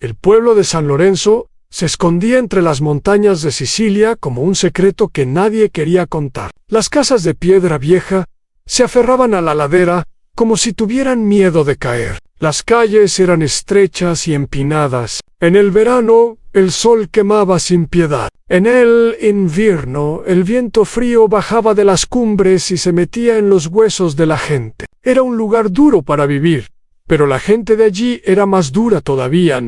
El pueblo de San Lorenzo se escondía entre las montañas de Sicilia como un secreto que nadie quería contar. Las casas de piedra vieja se aferraban a la ladera como si tuvieran miedo de caer. Las calles eran estrechas y empinadas. En el verano, el sol quemaba sin piedad. En el invierno, el viento frío bajaba de las cumbres y se metía en los huesos de la gente. Era un lugar duro para vivir, pero la gente de allí era más dura todavía.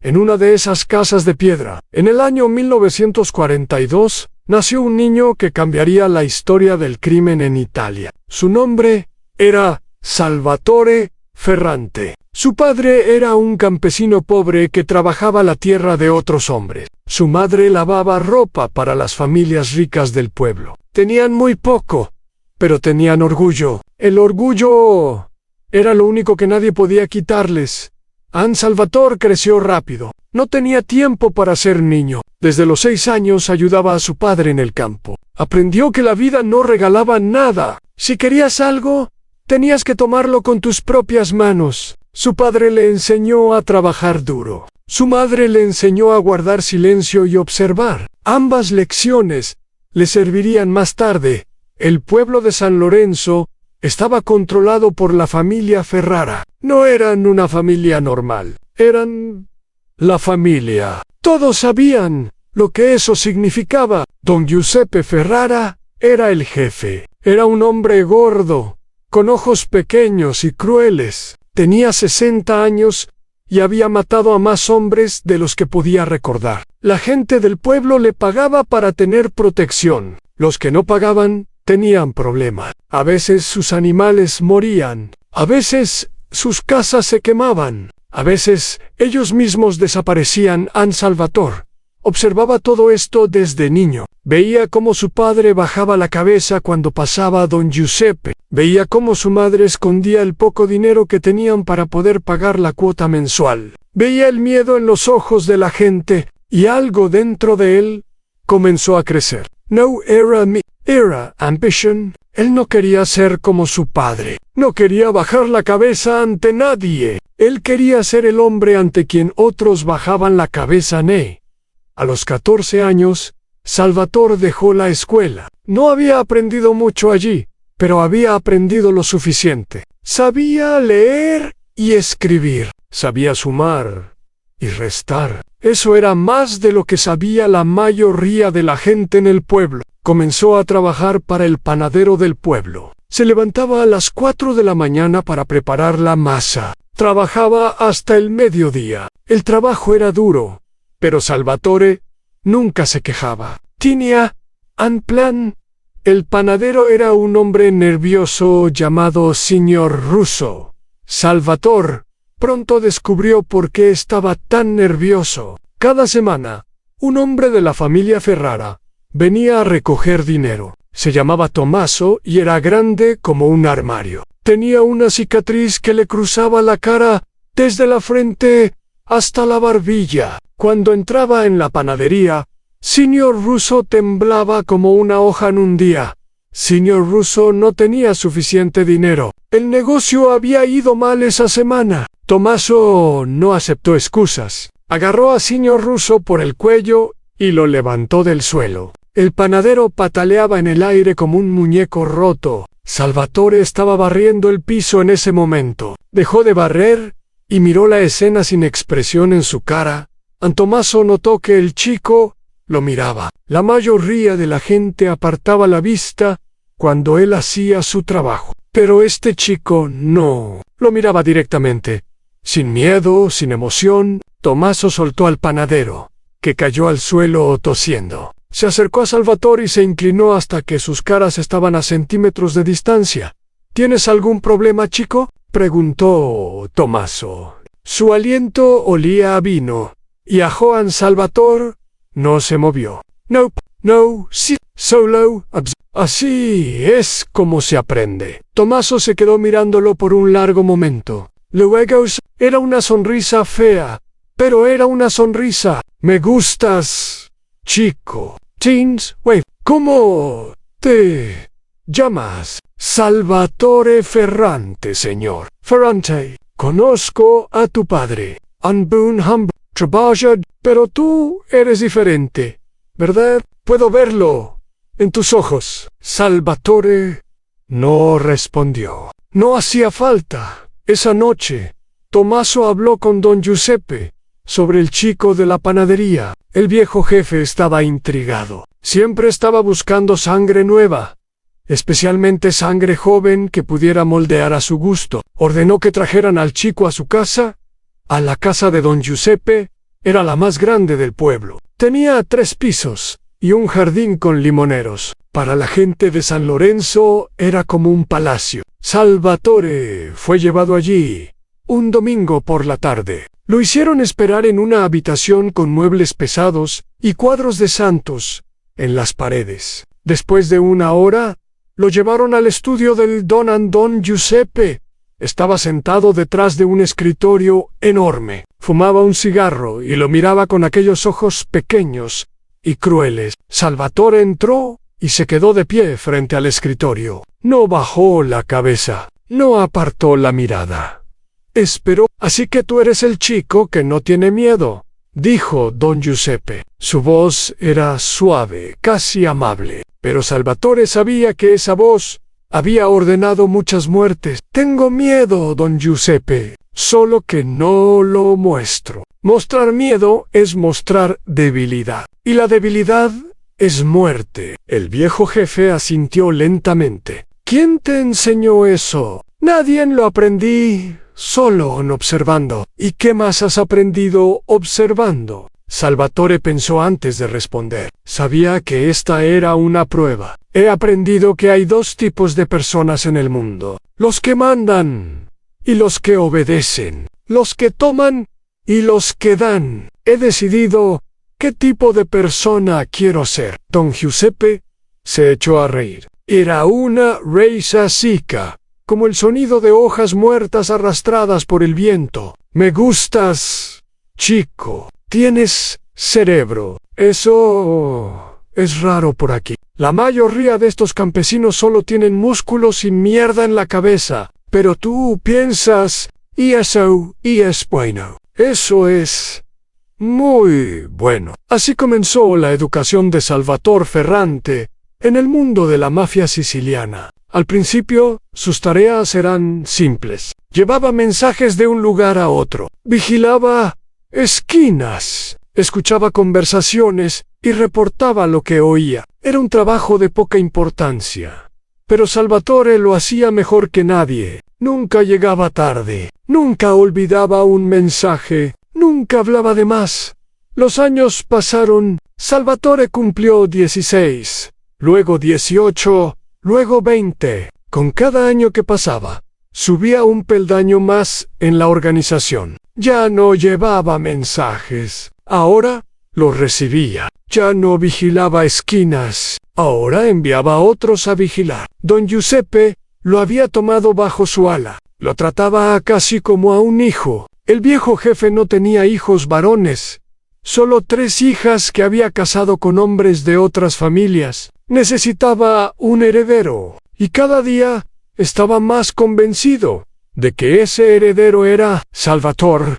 En una de esas casas de piedra, en el año 1942, nació un niño que cambiaría la historia del crimen en Italia. Su nombre era Salvatore Ferrante. Su padre era un campesino pobre que trabajaba la tierra de otros hombres. Su madre lavaba ropa para las familias ricas del pueblo. Tenían muy poco, pero tenían orgullo. El orgullo era lo único que nadie podía quitarles. Salvatore creció rápido. No tenía tiempo para ser niño. Desde los 6 años ayudaba a su padre en el campo. Aprendió que la vida no regalaba nada. Si querías algo, tenías que tomarlo con tus propias manos. Su padre le enseñó a trabajar duro. Su madre le enseñó a guardar silencio y observar. Ambas lecciones le servirían más tarde. El pueblo de San Lorenzo estaba controlado por la familia Ferrara. No eran una familia normal. Eran la familia. Todos sabían lo que eso significaba. Don Giuseppe Ferrara era el jefe. Era un hombre gordo, con ojos pequeños y crueles. Tenía 60 años y había matado a más hombres de los que podía recordar. La gente del pueblo le pagaba para tener protección. Los que no pagaban tenían problemas. A veces sus animales morían. A veces sus casas se quemaban. A veces ellos mismos desaparecían. Salvatore observaba todo esto desde niño. Veía cómo su padre bajaba la cabeza cuando pasaba a don Giuseppe. Veía cómo su madre escondía el poco dinero que tenían para poder pagar la cuota mensual. Veía el miedo en los ojos de la gente, y algo dentro de él comenzó a crecer. No era ambition. Él no quería ser como su padre. No quería bajar la cabeza ante nadie. Él quería ser el hombre ante quien otros bajaban la cabeza. A los 14 años, Salvatore dejó la escuela. No había aprendido mucho allí, pero había aprendido lo suficiente. Sabía leer y escribir. Sabía sumar y restar. Eso era más de lo que sabía la mayoría de la gente en el pueblo. Comenzó a trabajar para el panadero del pueblo. Se levantaba a las 4 de la mañana para preparar la masa. Trabajaba hasta el mediodía. El trabajo era duro, pero Salvatore nunca se quejaba. Tenía un plan. El panadero era un hombre nervioso llamado Signor Russo. Salvatore pronto descubrió por qué estaba tan nervioso. Cada semana, un hombre de la familia Ferrara venía a recoger dinero. Se llamaba Tommaso y era grande como un armario. Tenía una cicatriz que le cruzaba la cara desde la frente hasta la barbilla. Cuando entraba en la panadería, Signor Russo temblaba como una hoja en un día. Signor Russo no tenía suficiente dinero. El negocio había ido mal esa semana. Tommaso no aceptó excusas. Agarró a Signor Russo por el cuello y lo levantó del suelo. El panadero pataleaba en el aire como un muñeco roto. Salvatore estaba barriendo el piso en ese momento. Dejó de barrer y miró la escena sin expresión en su cara. Tommaso notó que el chico lo miraba. La mayoría de la gente apartaba la vista cuando él hacía su trabajo. Pero este chico no. Lo miraba directamente. Sin miedo, sin emoción, Tommaso soltó al panadero, que cayó al suelo tosiendo. Se acercó a Salvatore y se inclinó hasta que sus caras estaban a centímetros de distancia. ¿Tienes algún problema, chico?, preguntó Tommaso. Su aliento olía a vino, y a Joan Salvatore no se movió. No, sí, solo, así es como se aprende. Tommaso se quedó mirándolo por un largo momento. Luego era una sonrisa fea, pero era una sonrisa. Me gustas, chico. Teens, wait, ¿cómo te llamas? Salvatore Ferrante, señor. Ferrante, conozco a tu padre. Un buen hombre. trabaja, pero tú eres diferente, ¿verdad? Puedo verlo en tus ojos. Salvatore no respondió. No hacía falta. Esa noche, Tommaso habló con don Giuseppe sobre el chico de la panadería. El viejo jefe estaba intrigado. Siempre estaba buscando sangre nueva, especialmente sangre joven que pudiera moldear a su gusto. Ordenó que trajeran al chico a su casa. A la casa de don Giuseppe era la más grande del pueblo. Tenía 3 pisos y un jardín con limoneros. Para la gente de San Lorenzo era como un palacio. Salvatore fue llevado allí un domingo por la tarde. Lo hicieron esperar en una habitación con muebles pesados y cuadros de santos en las paredes. Después de 1 hora, lo llevaron al estudio del don Giuseppe. Estaba sentado detrás de un escritorio enorme. Fumaba un cigarro y lo miraba con aquellos ojos pequeños y crueles. Salvatore entró y se quedó de pie frente al escritorio. No bajó la cabeza, no apartó la mirada. Esperó. Así que tú eres el chico que no tiene miedo, dijo don Giuseppe. Su voz era suave, casi amable, pero Salvatore sabía que esa voz había ordenado muchas muertes. Tengo miedo, don Giuseppe, solo que no lo muestro. Mostrar miedo es mostrar debilidad, y la debilidad es muerte. El viejo jefe asintió lentamente. ¿Quién te enseñó eso? Nadie lo aprendí. Solo observando. ¿Y qué más has aprendido observando? Salvatore pensó antes de responder. Sabía que esta era una prueba. He aprendido que hay 2 tipos de personas en el mundo. Los que mandan y los que obedecen. Los que toman y los que dan. He decidido qué tipo de persona quiero ser. Don Giuseppe se echó a reír. Era una risa seca, como el sonido de hojas muertas arrastradas por el viento. Me gustas, chico. Tienes cerebro. Eso es raro por aquí. La mayoría de estos campesinos solo tienen músculos y mierda en la cabeza. Pero tú piensas, y eso, y es bueno. Eso es muy bueno. Así comenzó la educación de Salvatore Ferrante en el mundo de la mafia siciliana. Al principio, sus tareas eran simples. Llevaba mensajes de un lugar a otro. Vigilaba esquinas. Escuchaba conversaciones y reportaba lo que oía. Era un trabajo de poca importancia. Pero Salvatore lo hacía mejor que nadie. Nunca llegaba tarde. Nunca olvidaba un mensaje. Nunca hablaba de más. Los años pasaron. Salvatore cumplió 16. Luego 18. Luego 20. Con cada año que pasaba, subía un peldaño más en la organización. Ya no llevaba mensajes. Ahora los recibía. Ya no vigilaba esquinas. Ahora enviaba a otros a vigilar. Don Giuseppe lo había tomado bajo su ala. Lo trataba casi como a un hijo. El viejo jefe no tenía hijos varones. Solo 3 hijas que había casado con hombres de otras familias. Necesitaba un heredero, y cada día estaba más convencido de que ese heredero era Salvatore.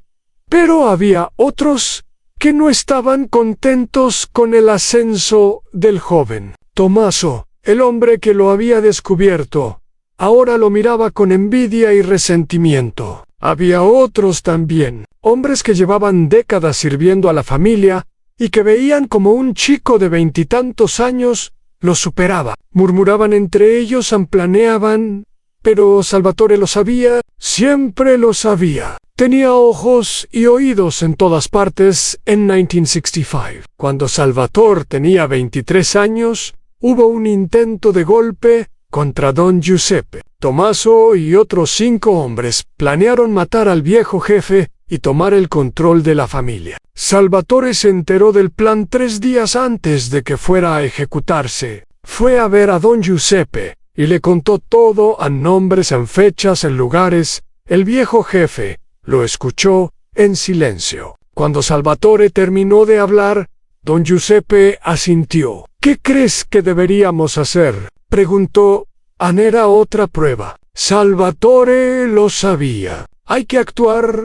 Pero había otros que no estaban contentos con el ascenso del joven. Tommaso, el hombre que lo había descubierto, ahora lo miraba con envidia y resentimiento. Había otros también, hombres que llevaban décadas sirviendo a la familia y que veían como un chico de 20 y tantos años lo superaba. Murmuraban entre ellos, planeaban, pero Salvatore lo sabía, siempre lo sabía. Tenía ojos y oídos en todas partes en 1965. Cuando Salvatore tenía 23 años, hubo un intento de golpe contra don Giuseppe. Tommaso y otros 5 hombres planearon matar al viejo jefe y tomar el control de la familia. Salvatore se enteró del plan 3 días antes de que fuera a ejecutarse. Fue a ver a don Giuseppe y le contó todo, en nombres, en fechas, en lugares. El viejo jefe lo escuchó en silencio. Cuando Salvatore terminó de hablar, don Giuseppe asintió. ¿Qué crees que deberíamos hacer?, preguntó. Era otra prueba. Salvatore lo sabía. Hay que actuar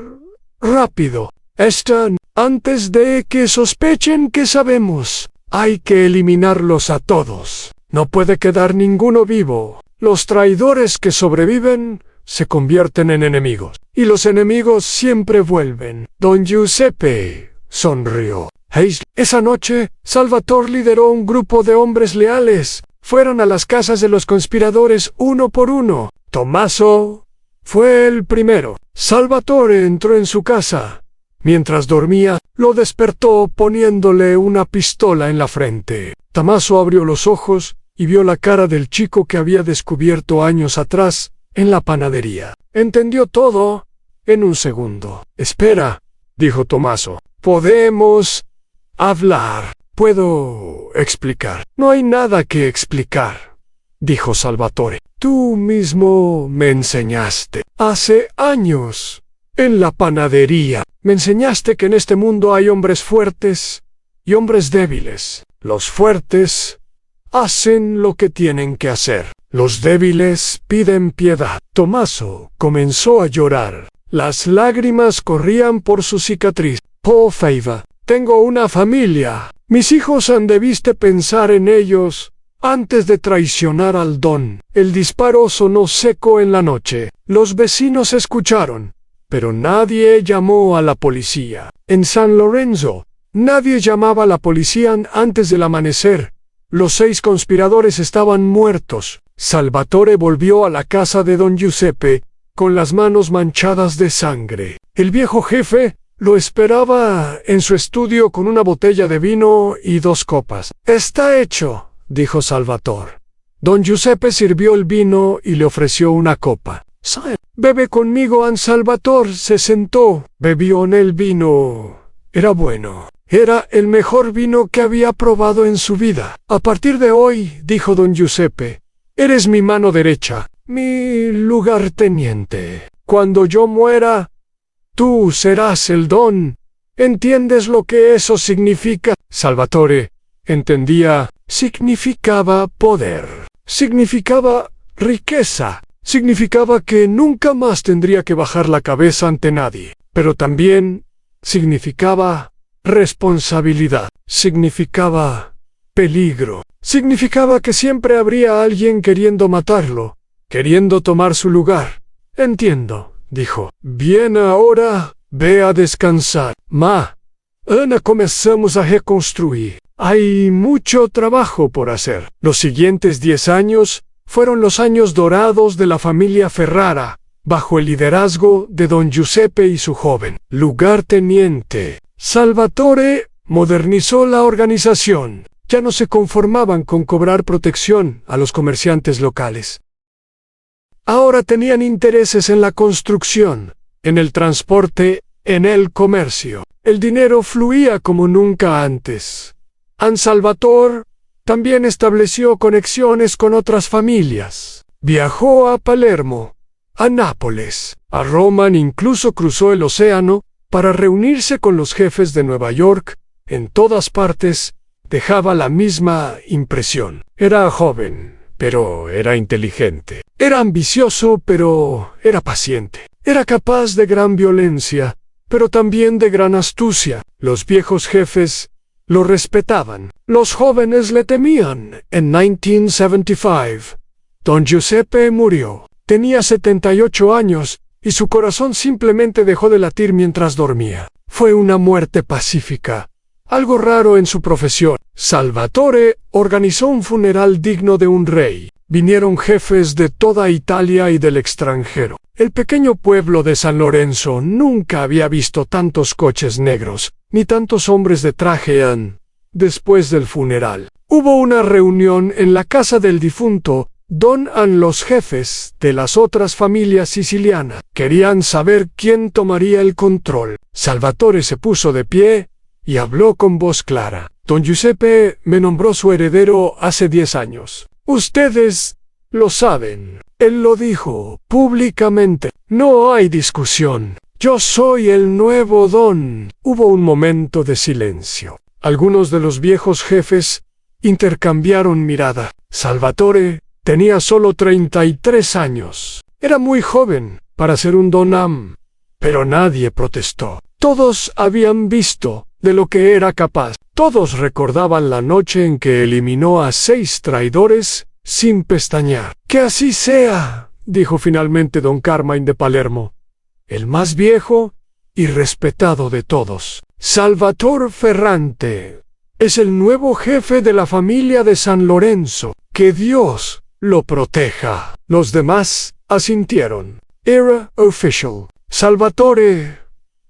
rápido. Antes de que sospechen que sabemos, hay que eliminarlos a todos. No puede quedar ninguno vivo. Los traidores que sobreviven se convierten en enemigos, y los enemigos siempre vuelven. Don Giuseppe sonrió. Esa noche, Salvatore lideró un grupo de hombres leales. Fueron a las casas de los conspiradores uno por uno. Tommaso fue el primero. Salvatore entró en su casa. Mientras dormía, lo despertó poniéndole una pistola en la frente. Tommaso abrió los ojos y vio la cara del chico que había descubierto años atrás en la panadería. Entendió todo en un segundo. Espera, dijo Tommaso. Podemos hablar. Puedo explicar. No hay nada que explicar, dijo Salvatore. Tú mismo me enseñaste. Hace años, en la panadería, me enseñaste que en este mundo hay hombres fuertes y hombres débiles. Los fuertes hacen lo que tienen que hacer. Los débiles piden piedad. Tommaso comenzó a llorar. Las lágrimas corrían por su cicatriz. Oh, Feiva, tengo una familia. Mis hijos han debido pensar en ellos antes de traicionar al don. El disparo sonó seco en la noche. Los vecinos escucharon, pero nadie llamó a la policía. En San Lorenzo, nadie llamaba a la policía antes del amanecer. Los 6 conspiradores estaban muertos. Salvatore volvió a la casa de don Giuseppe con las manos manchadas de sangre. El viejo jefe lo esperaba en su estudio con una botella de vino y 2 copas. Está hecho, dijo Salvatore. Don Giuseppe sirvió el vino y le ofreció una copa. Bebe conmigo. Salvatore se sentó. Bebió en el vino. Era bueno. Era el mejor vino que había probado en su vida. A partir de hoy, dijo don Giuseppe, eres mi mano derecha, mi lugarteniente. Cuando yo muera, tú serás el don. ¿Entiendes lo que eso significa? Salvatore entendía. Significaba poder. Significaba riqueza. Significaba que nunca más tendría que bajar la cabeza ante nadie. Pero también significaba responsabilidad. Significaba peligro. Significaba que siempre habría alguien queriendo matarlo, queriendo tomar su lugar. Entiendo, dijo. Bien, ahora ve a descansar. Ana, comenzamos a reconstruir. Hay mucho trabajo por hacer. Los siguientes 10 años fueron los años dorados de la familia Ferrara, bajo el liderazgo de don Giuseppe y su joven lugarteniente. Salvatore modernizó la organización. Ya no se conformaban con cobrar protección a los comerciantes locales. Ahora tenían intereses en la construcción, en el transporte, en el comercio. El dinero fluía como nunca antes. Salvatore también estableció conexiones con otras familias. Viajó a Palermo, a Nápoles, a Roma, e incluso cruzó el océano para reunirse con los jefes de Nueva York. En todas partes dejaba la misma impresión. Era joven, pero era inteligente. Era ambicioso, pero era paciente. Era capaz de gran violencia, pero también de gran astucia. Los viejos jefes lo respetaban. Los jóvenes le temían. En 1975, don Giuseppe murió. Tenía 78 años y su corazón simplemente dejó de latir mientras dormía. Fue una muerte pacífica, algo raro en su profesión. Salvatore organizó un funeral digno de un rey. Vinieron jefes de toda Italia y del extranjero. El pequeño pueblo de San Lorenzo nunca había visto tantos coches negros, ni tantos hombres de traje. Después del funeral, hubo una reunión en la casa del difunto don los jefes de las otras familias sicilianas. Querían saber quién tomaría el control. Salvatore se puso de pie y habló con voz clara. Don Giuseppe me nombró su heredero hace 10 años. Ustedes lo saben. Él lo dijo públicamente. No hay discusión. Yo soy el nuevo don. Hubo un momento de silencio. Algunos de los viejos jefes intercambiaron mirada. Salvatore tenía solo 33 años. Era muy joven para ser un don, pero nadie protestó. Todos habían visto de lo que era capaz. Todos recordaban la noche en que eliminó a 6 traidores sin pestañear. «Que así sea», dijo finalmente don Carmine de Palermo, el más viejo y respetado de todos. «Salvator Ferrante es el nuevo jefe de la familia de San Lorenzo. Que Dios lo proteja». Los demás asintieron. Era official. Salvatore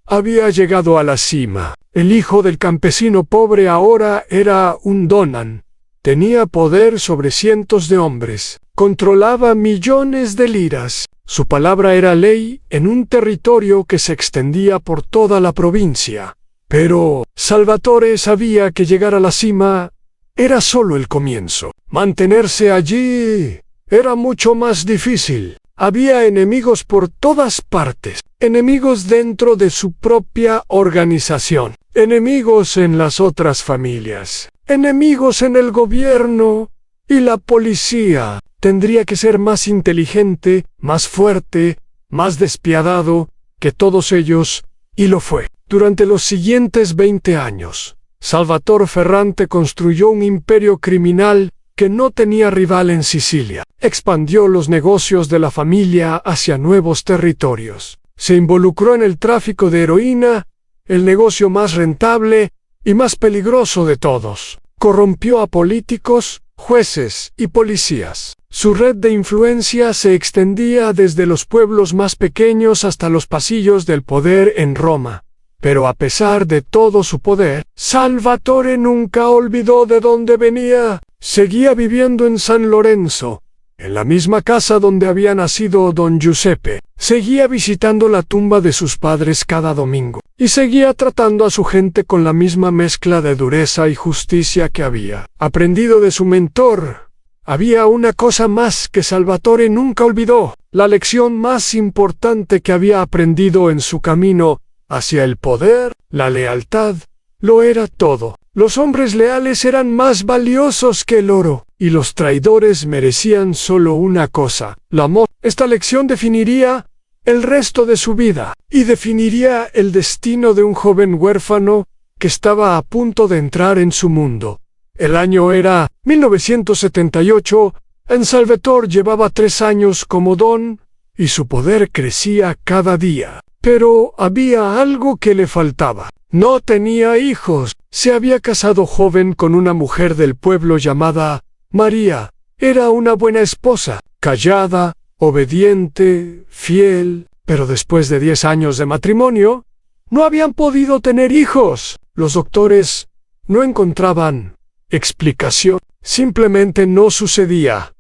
había llegado a la cima. El hijo del campesino pobre ahora era un donan. Tenía poder sobre cientos de hombres. Controlaba millones de liras. Su palabra era ley en un territorio que se extendía por toda la provincia. Pero Salvatore sabía que llegar a la cima era solo el comienzo. Mantenerse allí era mucho más difícil. Había enemigos por todas partes, enemigos dentro de su propia organización, enemigos en las otras familias, enemigos en el gobierno y la policía. Tendría que ser más inteligente, más fuerte, más despiadado que todos ellos, y lo fue. Durante los siguientes 20 años, Salvator Ferrante construyó un imperio criminal que no tenía rival en Sicilia. Expandió los negocios de la familia hacia nuevos territorios. Se involucró en el tráfico de heroína, el negocio más rentable y más peligroso de todos. Corrompió a políticos, jueces y policías. Su red de influencia se extendía desde los pueblos más pequeños hasta los pasillos del poder en Roma. Pero a pesar de todo su poder, Salvatore nunca olvidó de dónde venía. Seguía viviendo en San Lorenzo, en la misma casa donde había nacido don Giuseppe. Seguía visitando la tumba de sus padres cada domingo. Y seguía tratando a su gente con la misma mezcla de dureza y justicia que había aprendido de su mentor. Había una cosa más que Salvatore nunca olvidó, la lección más importante que había aprendido en su camino hacia el poder. La lealtad lo era todo. Los hombres leales eran más valiosos que el oro, y los traidores merecían solo una cosa: el amor. Esta lección definiría el resto de su vida, y definiría el destino de un joven huérfano que estaba a punto de entrar en su mundo. El año era 1978, Salvatore llevaba 3 años como don, y su poder crecía cada día. Pero había algo que le faltaba. No tenía hijos. Se había casado joven con una mujer del pueblo llamada María. Era una buena esposa, callada, obediente, fiel, pero después de 10 años de matrimonio, no habían podido tener hijos. Los doctores no encontraban explicación. Simplemente no sucedía.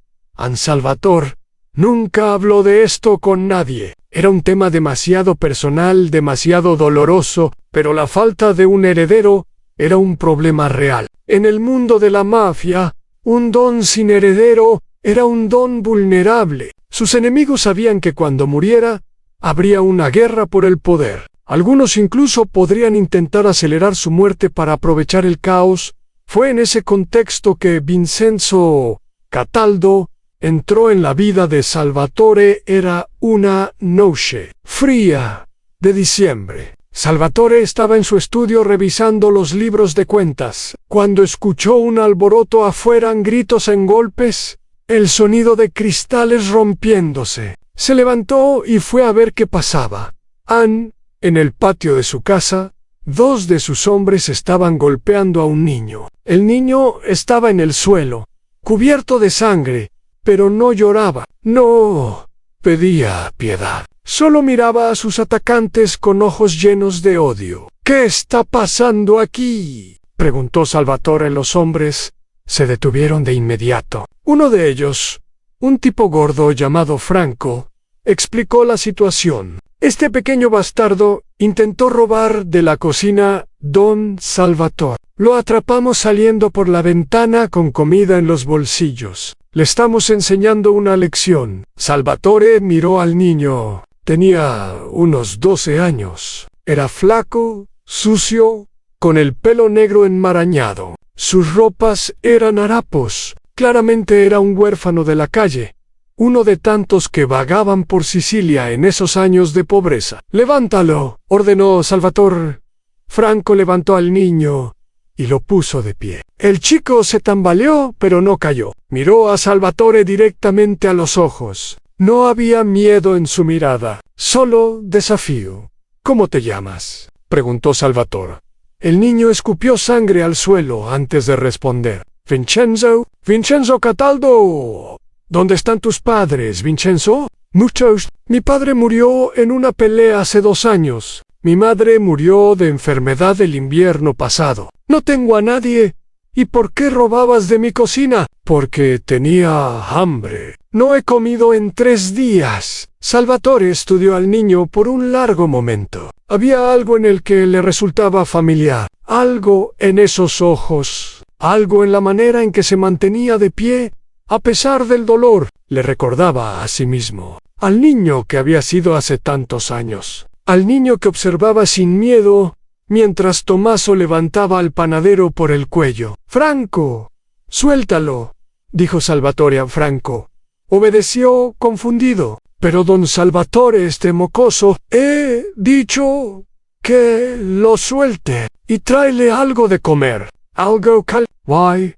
Salvatore nunca habló de esto con nadie. Era un tema demasiado personal, demasiado doloroso, pero la falta de un heredero era un problema real. En el mundo de la mafia, un don sin heredero era un don vulnerable. Sus enemigos sabían que cuando muriera, habría una guerra por el poder. Algunos incluso podrían intentar acelerar su muerte para aprovechar el caos. Fue en ese contexto que Vincenzo Cataldo entró en la vida de Salvatore. Era una noche fría de diciembre. Salvatore estaba en su estudio revisando los libros de cuentas, cuando escuchó un alboroto afuera, gritos en golpes, el sonido de cristales rompiéndose. Se levantó y fue a ver qué pasaba. En el patio de su casa, 2 de sus hombres estaban golpeando a un niño. El niño estaba en el suelo, cubierto de sangre, pero no lloraba, no pedía piedad. Solo miraba a sus atacantes con ojos llenos de odio. «¿Qué está pasando aquí?», preguntó Salvatore. Los hombres se detuvieron de inmediato. Uno de ellos, un tipo gordo llamado Franco, explicó la situación. Este pequeño bastardo intentó robar de la cocina don Salvatore. Lo atrapamos saliendo por la ventana con comida en los bolsillos. Le estamos enseñando una lección. Salvatore miró al niño. Tenía unos 12 años. Era flaco, sucio, con el pelo negro enmarañado. Sus ropas eran harapos. Claramente era un huérfano de la calle. uno de tantos que vagaban por Sicilia en esos años de pobreza. «Levántalo», ordenó Salvatore. Franco levantó al niño y lo puso de pie. El chico se tambaleó, pero no cayó. Miró a Salvatore directamente a los ojos. No había miedo en su mirada, solo desafío. «¿Cómo te llamas?», preguntó Salvatore. El niño escupió sangre al suelo antes de responder. «Vincenzo. Vincenzo Cataldo. ¿Dónde están tus padres, Vincenzo?» «Muchos. Mi padre murió en una pelea hace 2 años. Mi madre murió de enfermedad el invierno pasado. No tengo a nadie». «¿Y por qué robabas de mi cocina?» «Porque tenía hambre. No he comido en 3 días». Salvatore estudió al niño por un largo momento. Había algo en el que le resultaba familiar, algo en esos ojos, algo en la manera en que se mantenía de pie, a pesar del dolor. Le recordaba a sí mismo, al niño que había sido hace tantos años, al niño que observaba sin miedo, mientras Tommaso levantaba al panadero por el cuello. «Franco, suéltalo», dijo Salvatore a Franco. Obedeció confundido. «Pero don Salvatore, este mocoso, he dicho que lo suelte y tráele algo de comer. Algo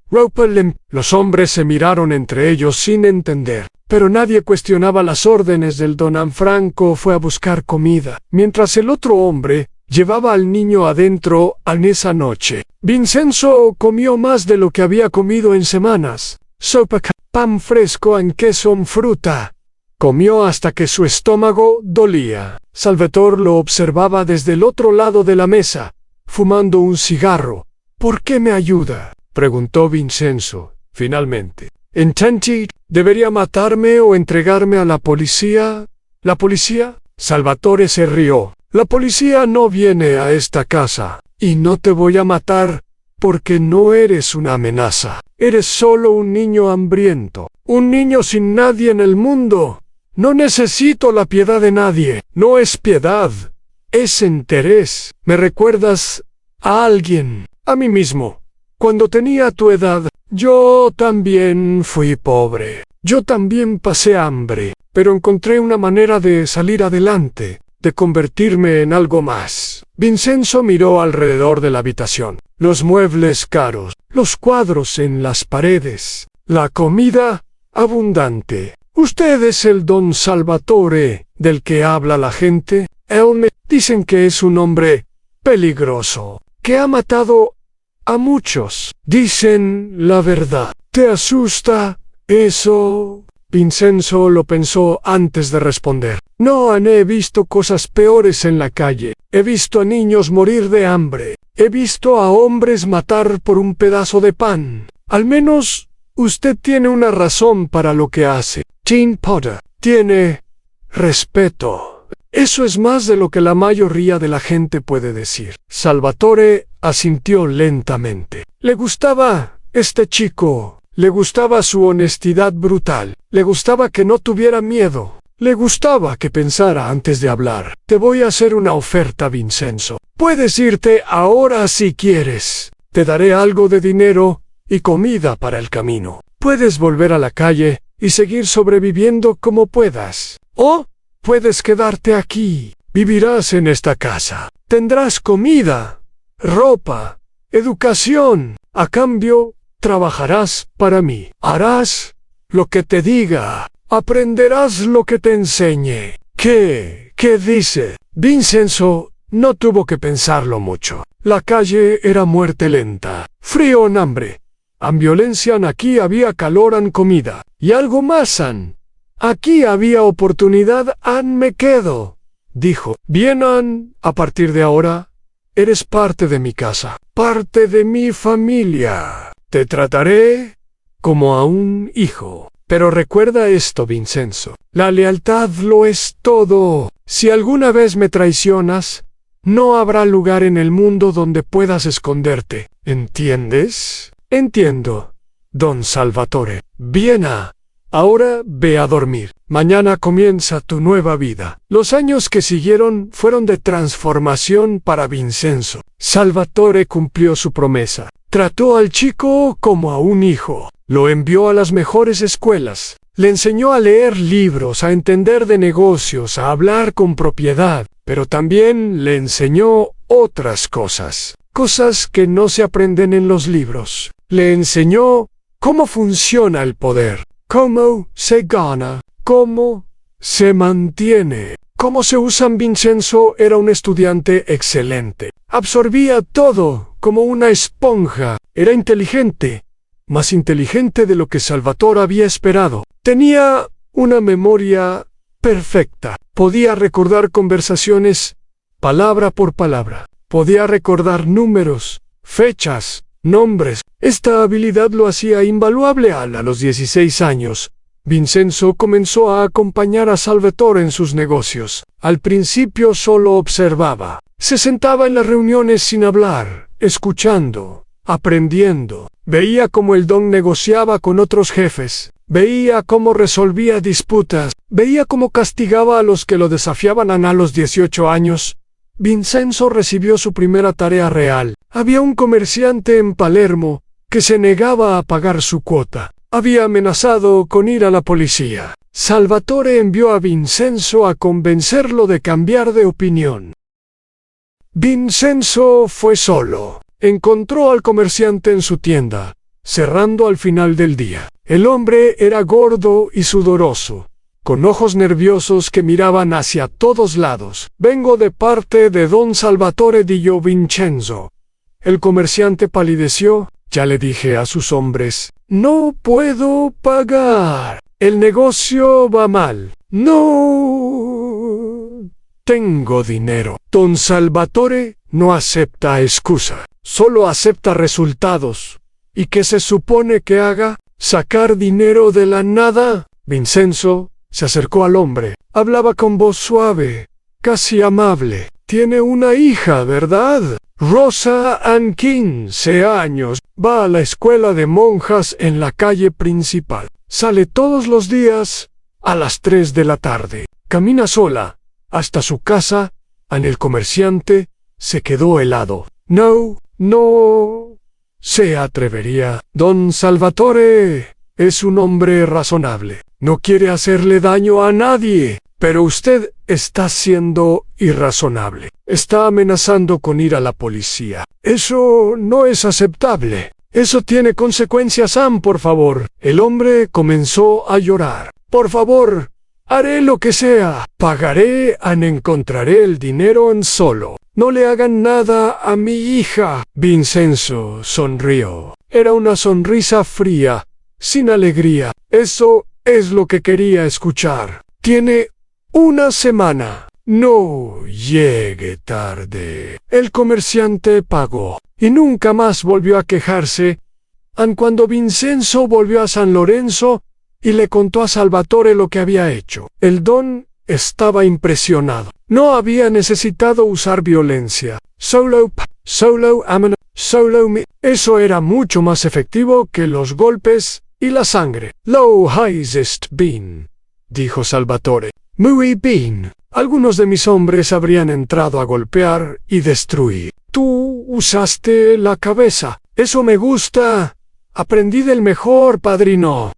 ropa limpia». Los hombres se miraron entre ellos sin entender, pero nadie cuestionaba las órdenes del don Franco. Fue a buscar comida, mientras el otro hombre llevaba al niño adentro en esa noche. Vincenzo comió más de lo que había comido en semanas. Sopa, pan fresco en queso y fruta. Comió hasta que su estómago dolía. Salvatore lo observaba desde el otro lado de la mesa, fumando un cigarro. «¿Por qué me ayuda?», preguntó Vincenzo, finalmente. «¿Intenti? ¿Debería matarme o entregarme a la policía?» «¿La policía?». Salvatore se rió. «La policía no viene a esta casa, y no te voy a matar porque no eres una amenaza. Eres solo un niño hambriento, un niño sin nadie en el mundo. No necesito la piedad de nadie. No es piedad, es interés. Me recuerdas a alguien, a mí mismo. Cuando tenía tu edad, yo también fui pobre. Yo también pasé hambre, pero encontré una manera de salir adelante, de convertirme en algo más». Vincenzo miró alrededor de la habitación. Los muebles caros, los cuadros en las paredes, la comida abundante. «¿Usted es el don Salvatore del que habla la gente?» Dicen que es un hombre peligroso, que ha matado a muchos. Dicen la verdad. ¿Te asusta eso?» Vincenzo lo pensó antes de responder. «No, he visto cosas peores en la calle. He visto a niños morir de hambre. He visto a hombres matar por un pedazo de pan. Al menos usted tiene una razón para lo que hace. Jean Potter tiene respeto. Eso es más de lo que la mayoría de la gente puede decir». Salvatore asintió lentamente. Le gustaba este chico. Le gustaba su honestidad brutal. Le gustaba que no tuviera miedo. Le gustaba que pensara antes de hablar. «Te voy a hacer una oferta, Vincenzo. Puedes irte ahora si quieres. Te daré algo de dinero y comida para el camino. Puedes volver a la calle y seguir sobreviviendo como puedas. O puedes quedarte aquí. Vivirás en esta casa. Tendrás comida, ropa, educación. A cambio, trabajarás para mí. Harás lo que te diga. Aprenderás lo que te enseñe». ¿Qué dice? Vincenzo no tuvo que pensarlo mucho. La calle era muerte lenta. Frío en hambre. En violencia aquí había calor en comida. Y algo más aquí había oportunidad me quedo, dijo. «Bien, a partir de ahora, eres parte de mi casa, parte de mi familia. Te trataré como a un hijo. Pero recuerda esto, Vincenzo. La lealtad lo es todo. Si alguna vez me traicionas, no habrá lugar en el mundo donde puedas esconderte. ¿Entiendes?» «Entiendo, don Salvatore». «Bien, ahora ve a dormir. Mañana comienza tu nueva vida». Los años que siguieron fueron de transformación para Vincenzo. Salvatore cumplió su promesa. Trató al chico como a un hijo. Lo envió a las mejores escuelas. Le enseñó a leer libros, a entender de negocios, a hablar con propiedad, pero también le enseñó otras cosas, cosas que no se aprenden en los libros. Le enseñó cómo funciona el poder, cómo se gana, cómo se mantiene, cómo se usan. Vincenzo era un estudiante excelente. Absorbía todo como una esponja. Era inteligente, más inteligente de lo que Salvatore había esperado. Tenía una memoria perfecta. Podía recordar conversaciones palabra por palabra. Podía recordar números, fechas, nombres. Esta habilidad lo hacía invaluable. A los 16 años, Vincenzo comenzó a acompañar a Salvatore en sus negocios. Al principio solo observaba. Se sentaba en las reuniones sin hablar, escuchando, aprendiendo. Veía cómo el don negociaba con otros jefes. Veía cómo resolvía disputas. Veía cómo castigaba a los que lo desafiaban. A los 18 años, Vincenzo recibió su primera tarea real. Había un comerciante en Palermo que se negaba a pagar su cuota. Había amenazado con ir a la policía. Salvatore envió a Vincenzo a convencerlo de cambiar de opinión. Vincenzo fue solo. Encontró al comerciante en su tienda, cerrando al final del día. El hombre era gordo y sudoroso, con ojos nerviosos que miraban hacia todos lados. «Vengo de parte de don Salvatore», dijo Vincenzo. El comerciante palideció. «Ya le dije a sus hombres, no puedo pagar. El negocio va mal. No tengo dinero». Don Salvatore no acepta excusa, solo acepta resultados. ¿Y qué se supone que haga? ¿Sacar dinero de la nada? Vincenzo se acercó al hombre. Hablaba con voz suave, casi amable. «Tiene una hija, ¿verdad? Rosa Ann, 15 años. Va a la escuela de monjas en la calle principal. Sale todos los días a las 3 de la tarde. Camina sola hasta su casa». El comerciante se quedó helado. No se atrevería. Don Salvatore es un hombre razonable. No quiere hacerle daño a nadie. Pero usted está siendo irrazonable. Está amenazando con ir a la policía. Eso no es aceptable. Eso tiene consecuencias. Por favor. El hombre comenzó a llorar. «Por favor, haré lo que sea. Pagaré. Encontraré el dinero solo. No le hagan nada a mi hija». Vincenzo sonrió. Era una sonrisa fría, sin alegría. Eso es lo que quería escuchar. «Tiene una semana. No llegue tarde». El comerciante pagó y nunca más volvió a quejarse. Cuando Vincenzo volvió a San Lorenzo y le contó a Salvatore lo que había hecho, el don estaba impresionado. No había necesitado usar violencia. Eso era mucho más efectivo que los golpes y la sangre. «Lo hast bien», dijo Salvatore. «Muy bien. Algunos de mis hombres habrían entrado a golpear y destruir. Tú usaste la cabeza. Eso me gusta. Aprendí del mejor padrino».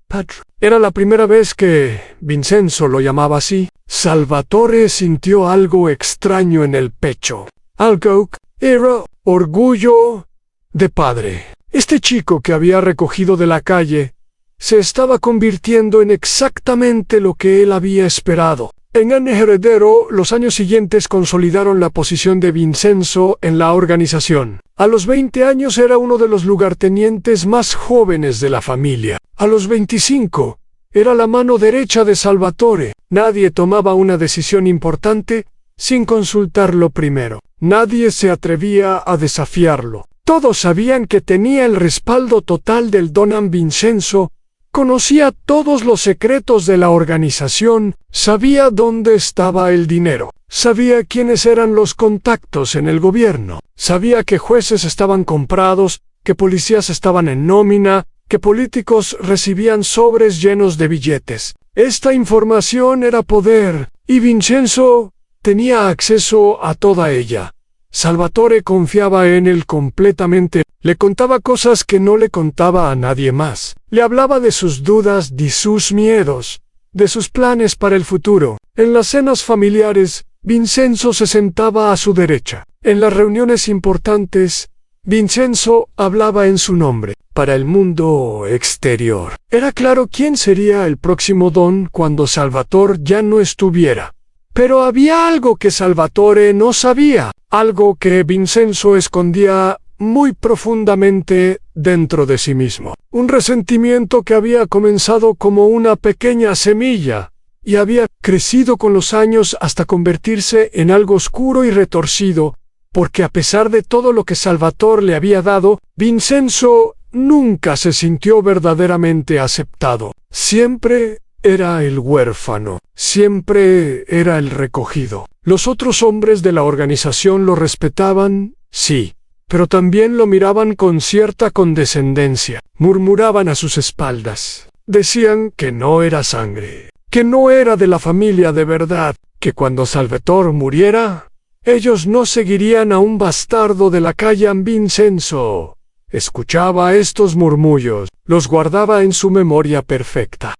Era la primera vez que Vincenzo lo llamaba así. Salvatore sintió algo extraño en el pecho. Algo era orgullo de padre. Este chico que había recogido de la calle se estaba convirtiendo en exactamente lo que él había esperado. En el heredero, los años siguientes consolidaron la posición de Vincenzo en la organización. A los 20 años era uno de los lugartenientes más jóvenes de la familia. A los 25, era la mano derecha de Salvatore. Nadie tomaba una decisión importante sin consultarlo primero. Nadie se atrevía a desafiarlo. Todos sabían que tenía el respaldo total del don Vincenzo. Conocía todos los secretos de la organización, sabía dónde estaba el dinero, sabía quiénes eran los contactos en el gobierno, sabía que jueces estaban comprados, que policías estaban en nómina, que políticos recibían sobres llenos de billetes. Esta información era poder, y Vincenzo tenía acceso a toda ella. Salvatore confiaba en él completamente, le contaba cosas que no le contaba a nadie más. Le hablaba de sus dudas, de sus miedos, de sus planes para el futuro. En las cenas familiares, Vincenzo se sentaba a su derecha. En las reuniones importantes, Vincenzo hablaba en su nombre. Para el mundo exterior, era claro quién sería el próximo don cuando Salvatore ya no estuviera. Pero había algo que Salvatore no sabía, algo que Vincenzo escondía muy profundamente dentro de sí mismo. Un resentimiento que había comenzado como una pequeña semilla y había crecido con los años hasta convertirse en algo oscuro y retorcido, porque a pesar de todo lo que Salvatore le había dado, Vincenzo nunca se sintió verdaderamente aceptado. Siempre era el huérfano, siempre era el recogido. Los otros hombres de la organización lo respetaban, sí, pero también lo miraban con cierta condescendencia. Murmuraban a sus espaldas. Decían que no era sangre, que no era de la familia de verdad, que cuando Salvatore muriera, ellos no seguirían a un bastardo de la calle Vincenzo. Escuchaba estos murmullos, los guardaba en su memoria perfecta.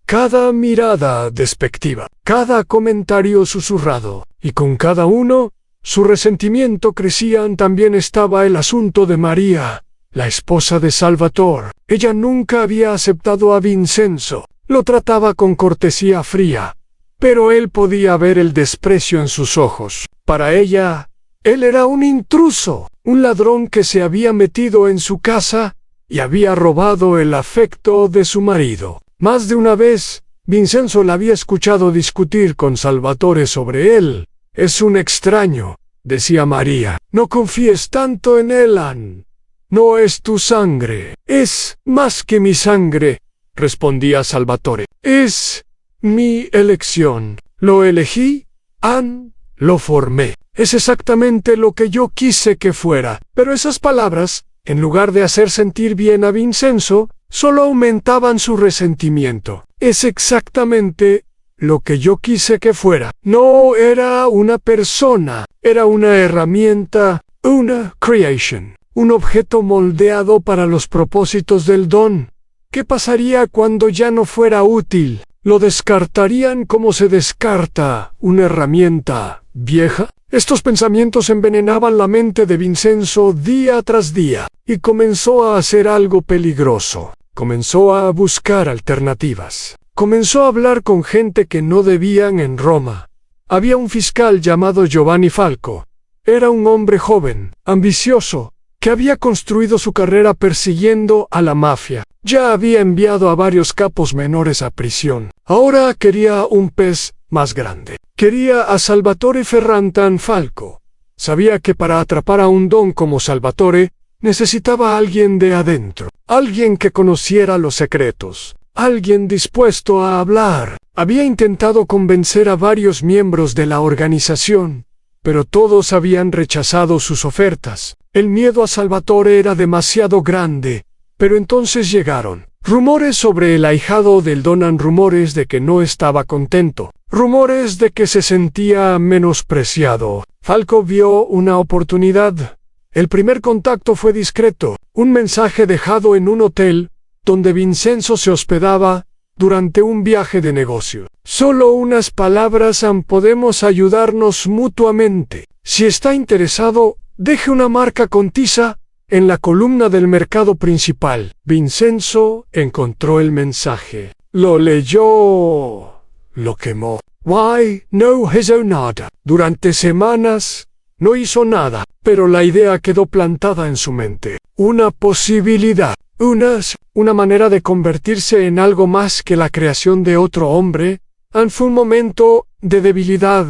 Cada mirada despectiva, cada comentario susurrado, y con cada uno, su resentimiento crecía. También estaba el asunto de María, la esposa de Salvatore. Ella nunca había aceptado a Vincenzo, lo trataba con cortesía fría, pero él podía ver el desprecio en sus ojos. Para ella, él era un intruso, un ladrón que se había metido en su casa y había robado el afecto de su marido. Más de una vez, Vincenzo la había escuchado discutir con Salvatore sobre él. Es un extraño, decía María. No confíes tanto en él. No es tu sangre. Es más que mi sangre, respondía Salvatore. Es mi elección. Lo elegí, lo formé. Es exactamente lo que yo quise que fuera. Pero esas palabras, en lugar de hacer sentir bien a Vincenzo, solo aumentaban su resentimiento. Es exactamente lo que yo quise que fuera. No era una persona, era una herramienta, una creation, un objeto moldeado para los propósitos del don. ¿Qué pasaría cuando ya no fuera útil? ¿Lo descartarían como se descarta una herramienta vieja? Estos pensamientos envenenaban la mente de Vincenzo día tras día, y comenzó a hacer algo peligroso. Comenzó a buscar alternativas. Comenzó a hablar con gente que no debían en Roma. Había un fiscal llamado Giovanni Falco. Era un hombre joven, ambicioso, que había construido su carrera persiguiendo a la mafia. Ya había enviado a varios capos menores a prisión. Ahora quería un pez más grande. Quería a Salvatore Ferrantan Falco. Sabía que para atrapar a un don como Salvatore, necesitaba a alguien de adentro. Alguien que conociera los secretos. Alguien dispuesto a hablar. Había intentado convencer a varios miembros de la organización, pero todos habían rechazado sus ofertas. El miedo a Salvatore era demasiado grande, pero entonces llegaron rumores sobre el ahijado del don, rumores de que no estaba contento, rumores de que se sentía menospreciado. Falco vio una oportunidad. El primer contacto fue discreto, un mensaje dejado en un hotel donde Vincenzo se hospedaba durante un viaje de negocio. Solo unas palabras: podemos ayudarnos mutuamente. Si está interesado, deje una marca con tiza en la columna del mercado principal. Vincenzo encontró el mensaje. Lo leyó. Lo quemó. Why no hizo nada. Durante semanas no hizo nada, pero la idea quedó plantada en su mente. Una posibilidad. Una manera de convertirse en algo más que la creación de otro hombre. Fue un momento de debilidad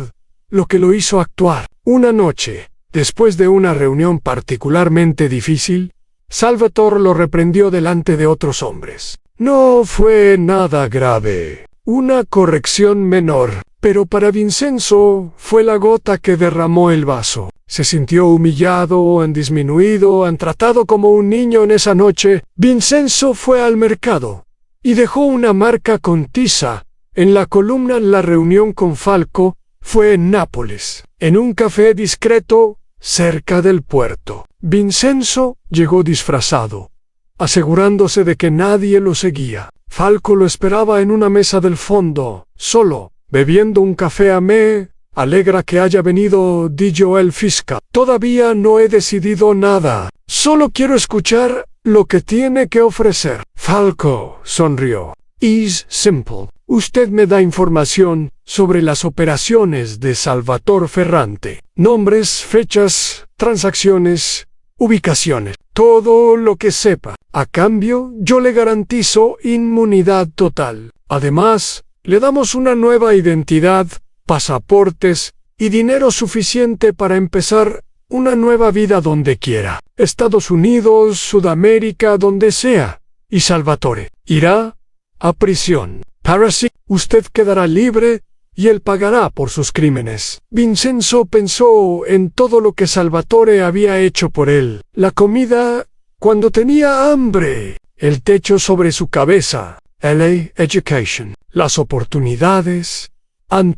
lo que lo hizo actuar. Una noche, después de una reunión particularmente difícil, Salvatore lo reprendió delante de otros hombres. No fue nada grave, una corrección menor, pero para Vincenzo fue la gota que derramó el vaso. Se sintió humillado, disminuido, tratado como un niño en esa noche. Vincenzo fue al mercado y dejó una marca con tiza en la columna. En la reunión con Falco Fue en Nápoles, en un café discreto cerca del puerto. Vincenzo llegó disfrazado, asegurándose de que nadie lo seguía. Falco lo esperaba en una mesa del fondo, solo, bebiendo un café. Me alegra que haya venido, dijo el fiscal. Todavía no he decidido nada. Solo quiero escuchar lo que tiene que ofrecer. Falco sonrió. Is simple. Usted me da información sobre las operaciones de Salvatore Ferrante. Nombres, fechas, transacciones, ubicaciones. Todo lo que sepa. A cambio, yo le garantizo inmunidad total. Además, le damos una nueva identidad, pasaportes y dinero suficiente para empezar una nueva vida donde quiera. Estados Unidos, Sudamérica, donde sea. Y Salvatore irá a prisión. Para sí, usted quedará libre y él pagará por sus crímenes. Vincenzo pensó en todo lo que Salvatore había hecho por él. La comida cuando tenía hambre, el techo sobre su cabeza, LA Education, las oportunidades,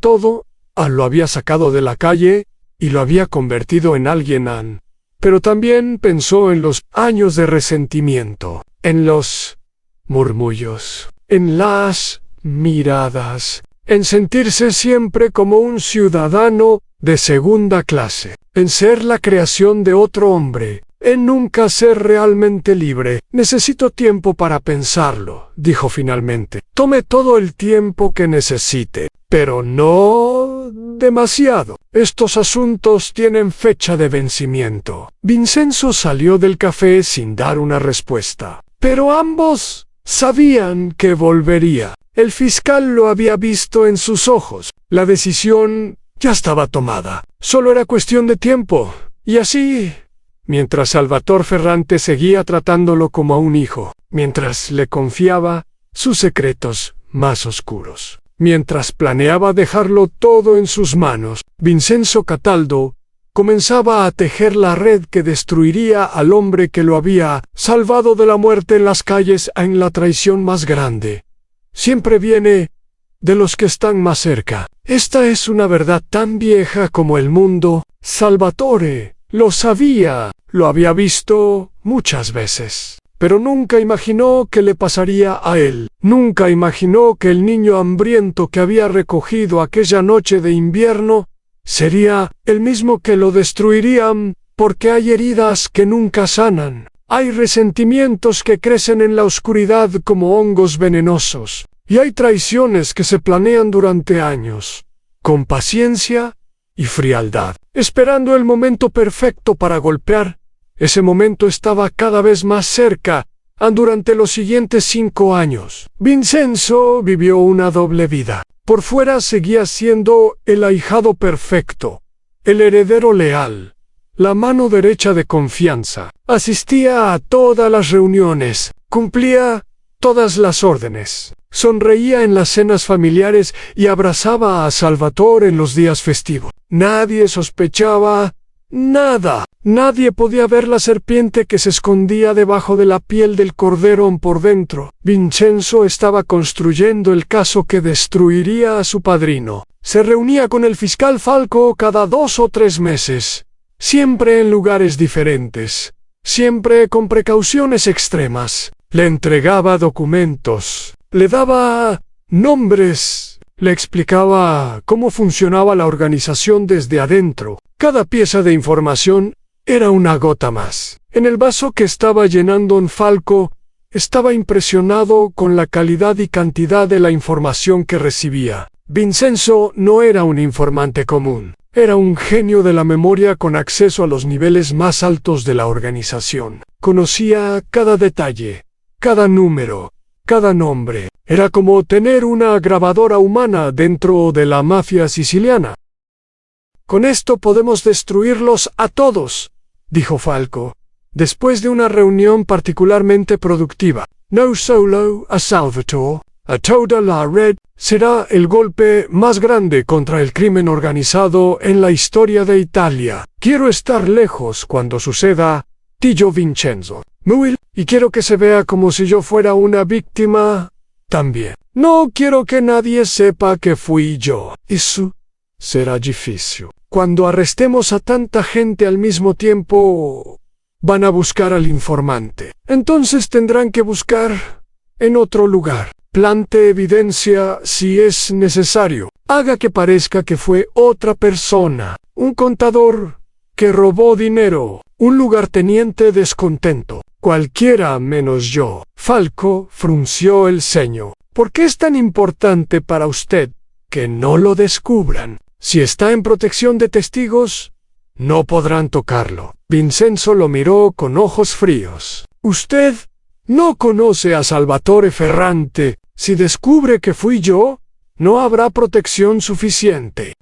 todo lo había sacado de la calle y lo había convertido en alguien. Pero también pensó en los años de resentimiento, en los murmullos, en las miradas, en sentirse siempre como un ciudadano de segunda clase, en ser la creación de otro hombre, en nunca ser realmente libre. Necesito tiempo para pensarlo, dijo finalmente. Tome todo el tiempo que necesite, pero no demasiado. Estos asuntos tienen fecha de vencimiento. Vincenzo salió del café sin dar una respuesta, pero ambos sabían que volvería. El fiscal lo había visto en sus ojos. La decisión ya estaba tomada. Solo era cuestión de tiempo. Y así, mientras Salvatore Ferrante seguía tratándolo como a un hijo, mientras le confiaba sus secretos más oscuros, mientras planeaba dejarlo todo en sus manos, Vincenzo Cataldo comenzaba a tejer la red que destruiría al hombre que lo había salvado de la muerte en las calles. En la traición más grande siempre viene de los que están más cerca. Esta es una verdad tan vieja como el mundo. Salvatore lo sabía, lo había visto muchas veces, pero nunca imaginó que le pasaría a él. Nunca imaginó que el niño hambriento que había recogido aquella noche de invierno sería el mismo que lo destruirían, porque hay heridas que nunca sanan. Hay resentimientos que crecen en la oscuridad como hongos venenosos, y hay traiciones que se planean durante años, con paciencia y frialdad, esperando el momento perfecto para golpear. Ese momento estaba cada vez más cerca. Durante los siguientes 5 años, Vincenzo vivió una doble vida. Por fuera seguía siendo el ahijado perfecto, el heredero leal, la mano derecha de confianza. Asistía a todas las reuniones, cumplía todas las órdenes, sonreía en las cenas familiares y abrazaba a Salvatore en los días festivos. Nadie sospechaba nada. Nadie podía ver la serpiente que se escondía debajo de la piel del cordero por dentro. Vincenzo estaba construyendo el caso que destruiría a su padrino. Se reunía con el fiscal Falco cada 2 o 3 meses, siempre en lugares diferentes, siempre con precauciones extremas. Le entregaba documentos, le daba nombres, le explicaba cómo funcionaba la organización desde adentro. Cada pieza de información era una gota más en el vaso que estaba llenando Falco. Estaba impresionado con la calidad y cantidad de la información que recibía. Vincenzo no era un informante común. Era un genio de la memoria con acceso a los niveles más altos de la organización. Conocía cada detalle, cada número, cada nombre. Era como tener una grabadora humana dentro de la mafia siciliana. Con esto podemos destruirlos a todos, dijo Falco, después de una reunión particularmente productiva. No solo a Salvatore, a toda la red. Será el golpe más grande contra el crimen organizado en la historia de Italia. Quiero estar lejos cuando suceda, dijo Vincenzo. Muy, y quiero que se vea como si yo fuera una víctima también. No quiero que nadie sepa que fui yo. Eso será difícil. Cuando arrestemos a tanta gente al mismo tiempo, van a buscar al informante. Entonces tendrán que buscar en otro lugar. Plante evidencia si es necesario. Haga que parezca que fue otra persona. Un contador que robó dinero. Un lugarteniente descontento. Cualquiera menos yo. Falco frunció el ceño. ¿Por qué es tan importante para usted que no lo descubran? Si está en protección de testigos, no podrán tocarlo. Vincenzo lo miró con ojos fríos. Usted no conoce a Salvatore Ferrante. Si descubre que fui yo, no habrá protección suficiente.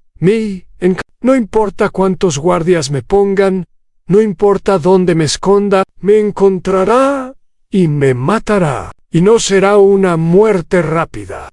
No importa cuántos guardias me pongan, no importa dónde me esconda, me encontrará y me matará. Y no será una muerte rápida.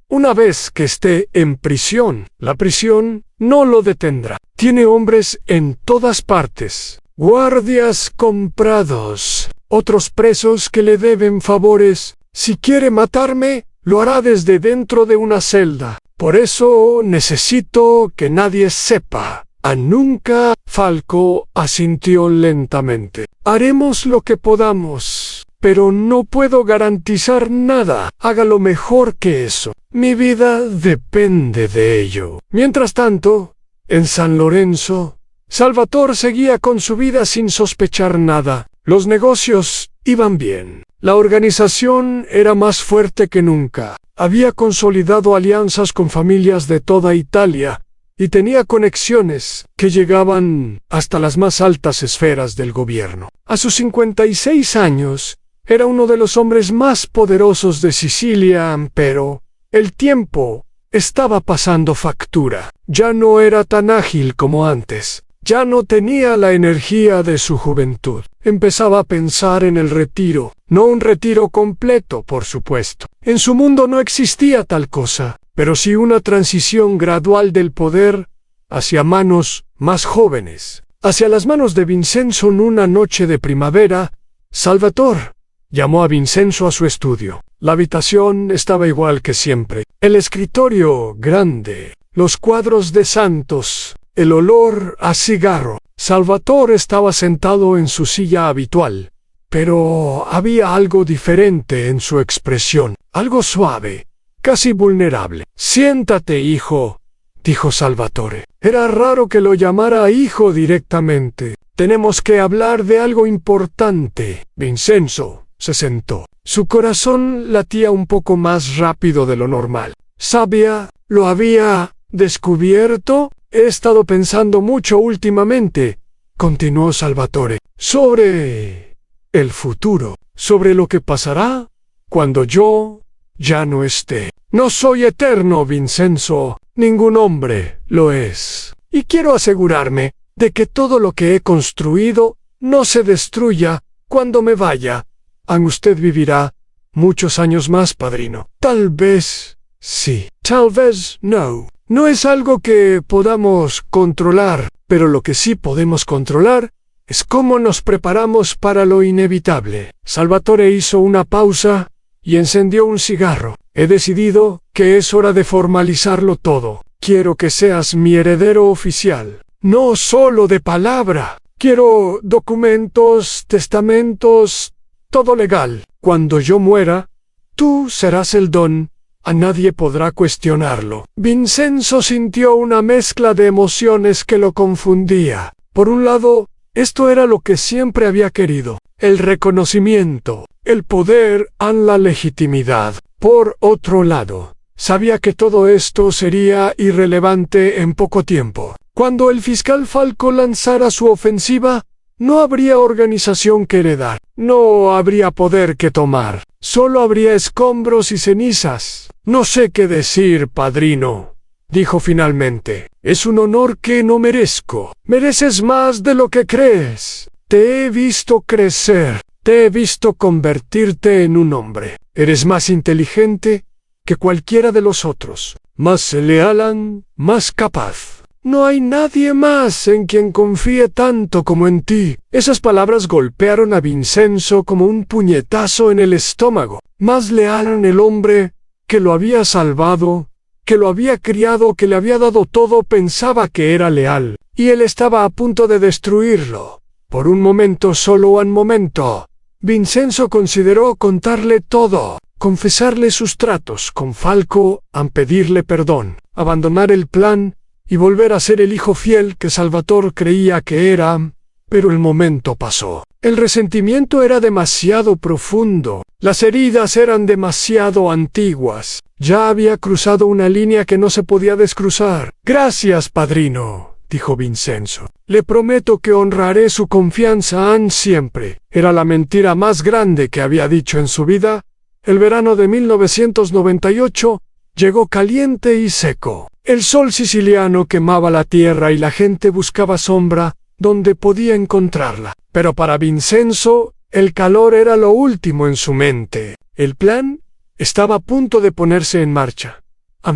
Una vez que esté en prisión, la prisión no lo detendrá. Tiene hombres en todas partes, guardias comprados, otros presos que le deben favores. Si quiere matarme, lo hará desde dentro de una celda. Por eso necesito que nadie sepa. Nunca. Falco asintió lentamente. Haremos lo que podamos, pero no puedo garantizar nada. Hágalo mejor que eso. Mi vida depende de ello. Mientras tanto, en San Lorenzo, Salvatore seguía con su vida sin sospechar nada. Los negocios iban bien. La organización era más fuerte que nunca. Había consolidado alianzas con familias de toda Italia y tenía conexiones que llegaban hasta las más altas esferas del gobierno. A sus 56 años, era uno de los hombres más poderosos de Sicilia, pero el tiempo estaba pasando factura. Ya no era tan ágil como antes. Ya no tenía la energía de su juventud. Empezaba a pensar en el retiro. No un retiro completo, por supuesto. En su mundo no existía tal cosa, pero sí una transición gradual del poder hacia manos más jóvenes. Hacia las manos de Vincenzo en una noche de primavera, Salvatore llamó a Vincenzo a su estudio. La habitación estaba igual que siempre. El escritorio grande, los cuadros de santos, el olor a cigarro. Salvatore estaba sentado en su silla habitual, pero había algo diferente en su expresión, algo suave, casi vulnerable. «Siéntate, hijo», dijo Salvatore. Era raro que lo llamara hijo directamente. «Tenemos que hablar de algo importante». Vincenzo se sentó. Su corazón latía un poco más rápido de lo normal. «¿Sabía? ¿Lo había descubierto? He estado pensando mucho últimamente», continuó Salvatore, «sobre el futuro, sobre lo que pasará cuando yo ya no esté. No soy eterno, Vincenzo, ningún hombre lo es. Y quiero asegurarme de que todo lo que he construido no se destruya cuando me vaya. Usted vivirá muchos años más, padrino. Tal vez sí, tal vez no. No es algo que podamos controlar, pero lo que sí podemos controlar es cómo nos preparamos para lo inevitable». Salvatore hizo una pausa y encendió un cigarro. «He decidido que es hora de formalizarlo todo. Quiero que seas mi heredero oficial. No solo de palabra. Quiero documentos, testamentos, todo legal. Cuando yo muera, tú serás el don. A nadie podrá cuestionarlo». Vincenzo sintió una mezcla de emociones que lo confundía. Por un lado, esto era lo que siempre había querido: el reconocimiento, el poder, la legitimidad. Por otro lado, sabía que todo esto sería irrelevante en poco tiempo. Cuando el fiscal Falco lanzara su ofensiva, no habría organización que heredar, no habría poder que tomar, solo habría escombros y cenizas. «No sé qué decir, padrino», dijo finalmente. «Es un honor que no merezco. Mereces más de lo que crees. Te he visto crecer, te he visto convertirte en un hombre. Eres más inteligente que cualquiera de los otros, más leal, más capaz. No hay nadie más en quien confíe tanto como en ti». Esas palabras golpearon a Vincenzo como un puñetazo en el estómago. Más leal el hombre que lo había salvado que lo había criado, que le había dado todo, pensaba que era leal, y él estaba a punto de destruirlo. Por un momento, solo un momento, Vincenzo consideró contarle todo, confesarle sus tratos con Falco, pedirle perdón, abandonar el plan y volver a ser el hijo fiel que Salvatore creía que era, pero el momento pasó. El resentimiento era demasiado profundo, las heridas eran demasiado antiguas, ya había cruzado una línea que no se podía descruzar. «Gracias, padrino», dijo Vincenzo. «Le prometo que honraré su confianza siempre». Era la mentira más grande que había dicho en su vida. El verano de 1998 llegó caliente y seco. El sol siciliano quemaba la tierra y la gente buscaba sombra donde podía encontrarla. Pero para Vincenzo, el calor era lo último en su mente. El plan estaba a punto de ponerse en marcha.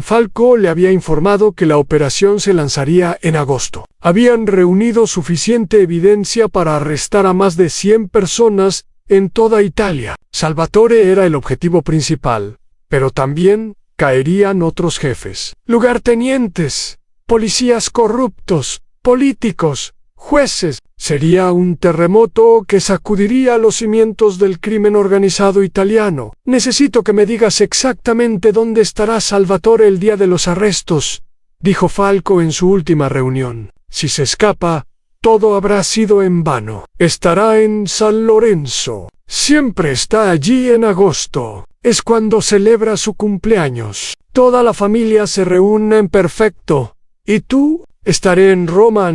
Falco le había informado que la operación se lanzaría en agosto. Habían reunido suficiente evidencia para arrestar a más de 100 personas en toda Italia. Salvatore era el objetivo principal, pero también caerían otros jefes, lugartenientes, policías corruptos, políticos, jueces. Sería un terremoto que sacudiría los cimientos del crimen organizado italiano. «Necesito que me digas exactamente dónde estará Salvatore el día de los arrestos», dijo Falco en su última reunión. «Si se escapa, todo habrá sido en vano. Estará en San Lorenzo. Siempre está allí en agosto. Es cuando celebra su cumpleaños. Toda la familia se reúne en perfecto. ¿Y tú?» «Estaré en Roma.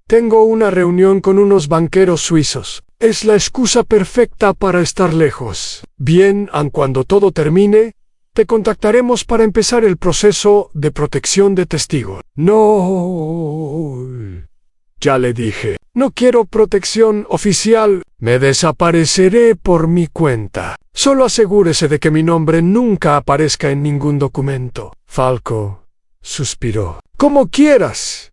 Tengo una reunión con unos banqueros suizos. Es la excusa perfecta para estar lejos». «Bien, cuando todo termine, te contactaremos para empezar el proceso de protección de testigos». «No, ya le dije, no quiero protección oficial. Me desapareceré por mi cuenta. Solo asegúrese de que mi nombre nunca aparezca en ningún documento». Falco suspiró. «Como quieras.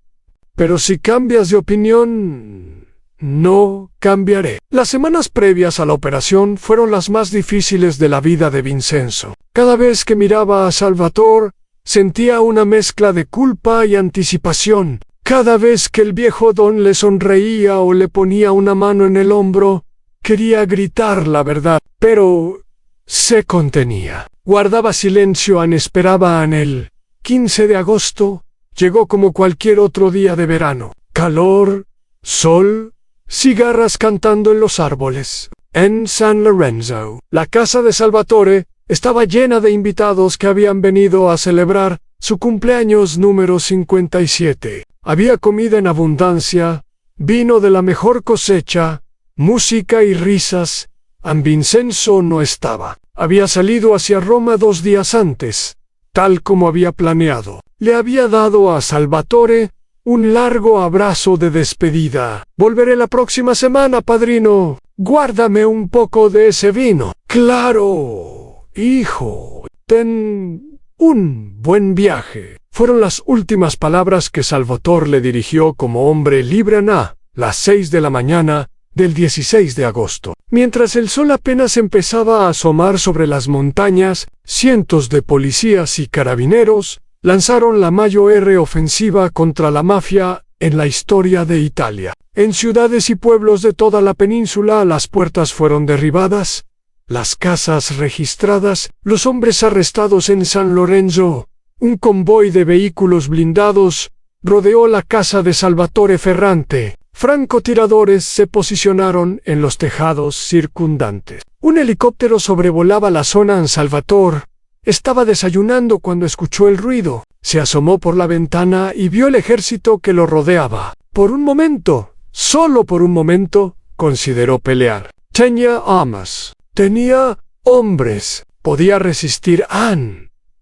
Pero si cambias de opinión, no cambiaré». Las semanas previas a la operación fueron las más difíciles de la vida de Vincenzo. Cada vez que miraba a Salvatore, sentía una mezcla de culpa y anticipación. Cada vez que el viejo don le sonreía o le ponía una mano en el hombro, quería gritar la verdad, pero se contenía. Guardaba silencio. Esperaba el 15 de agosto. Llegó como cualquier otro día de verano. Calor, sol, cigarras cantando en los árboles. En San Lorenzo, la casa de Salvatore estaba llena de invitados que habían venido a celebrar su cumpleaños número 57. Había comida en abundancia, vino de la mejor cosecha, música y risas. Vincenzo no estaba. Había salido hacia Roma 2 días antes, tal como había planeado. Le había dado a Salvatore un largo abrazo de despedida. «Volveré la próxima semana, padrino. Guárdame un poco de ese vino». «Claro, hijo. Ten un buen viaje». Fueron las últimas palabras que Salvatore le dirigió como hombre libre a las 6 de la mañana del 16 de agosto. Mientras el sol apenas empezaba a asomar sobre las montañas, cientos de policías y carabineros lanzaron la mayor ofensiva contra la mafia en la historia de Italia. En ciudades y pueblos de toda la península las puertas fueron derribadas, las casas registradas, los hombres arrestados en San Lorenzo. Un convoy de vehículos blindados rodeó la casa de Salvatore Ferrante. Francotiradores se posicionaron en los tejados circundantes. Un helicóptero sobrevolaba la zona. Salvatore estaba desayunando cuando escuchó el ruido. Se asomó por la ventana y vio el ejército que lo rodeaba. Por un momento, solo por un momento, consideró pelear. Tenía armas, tenía hombres, podía resistir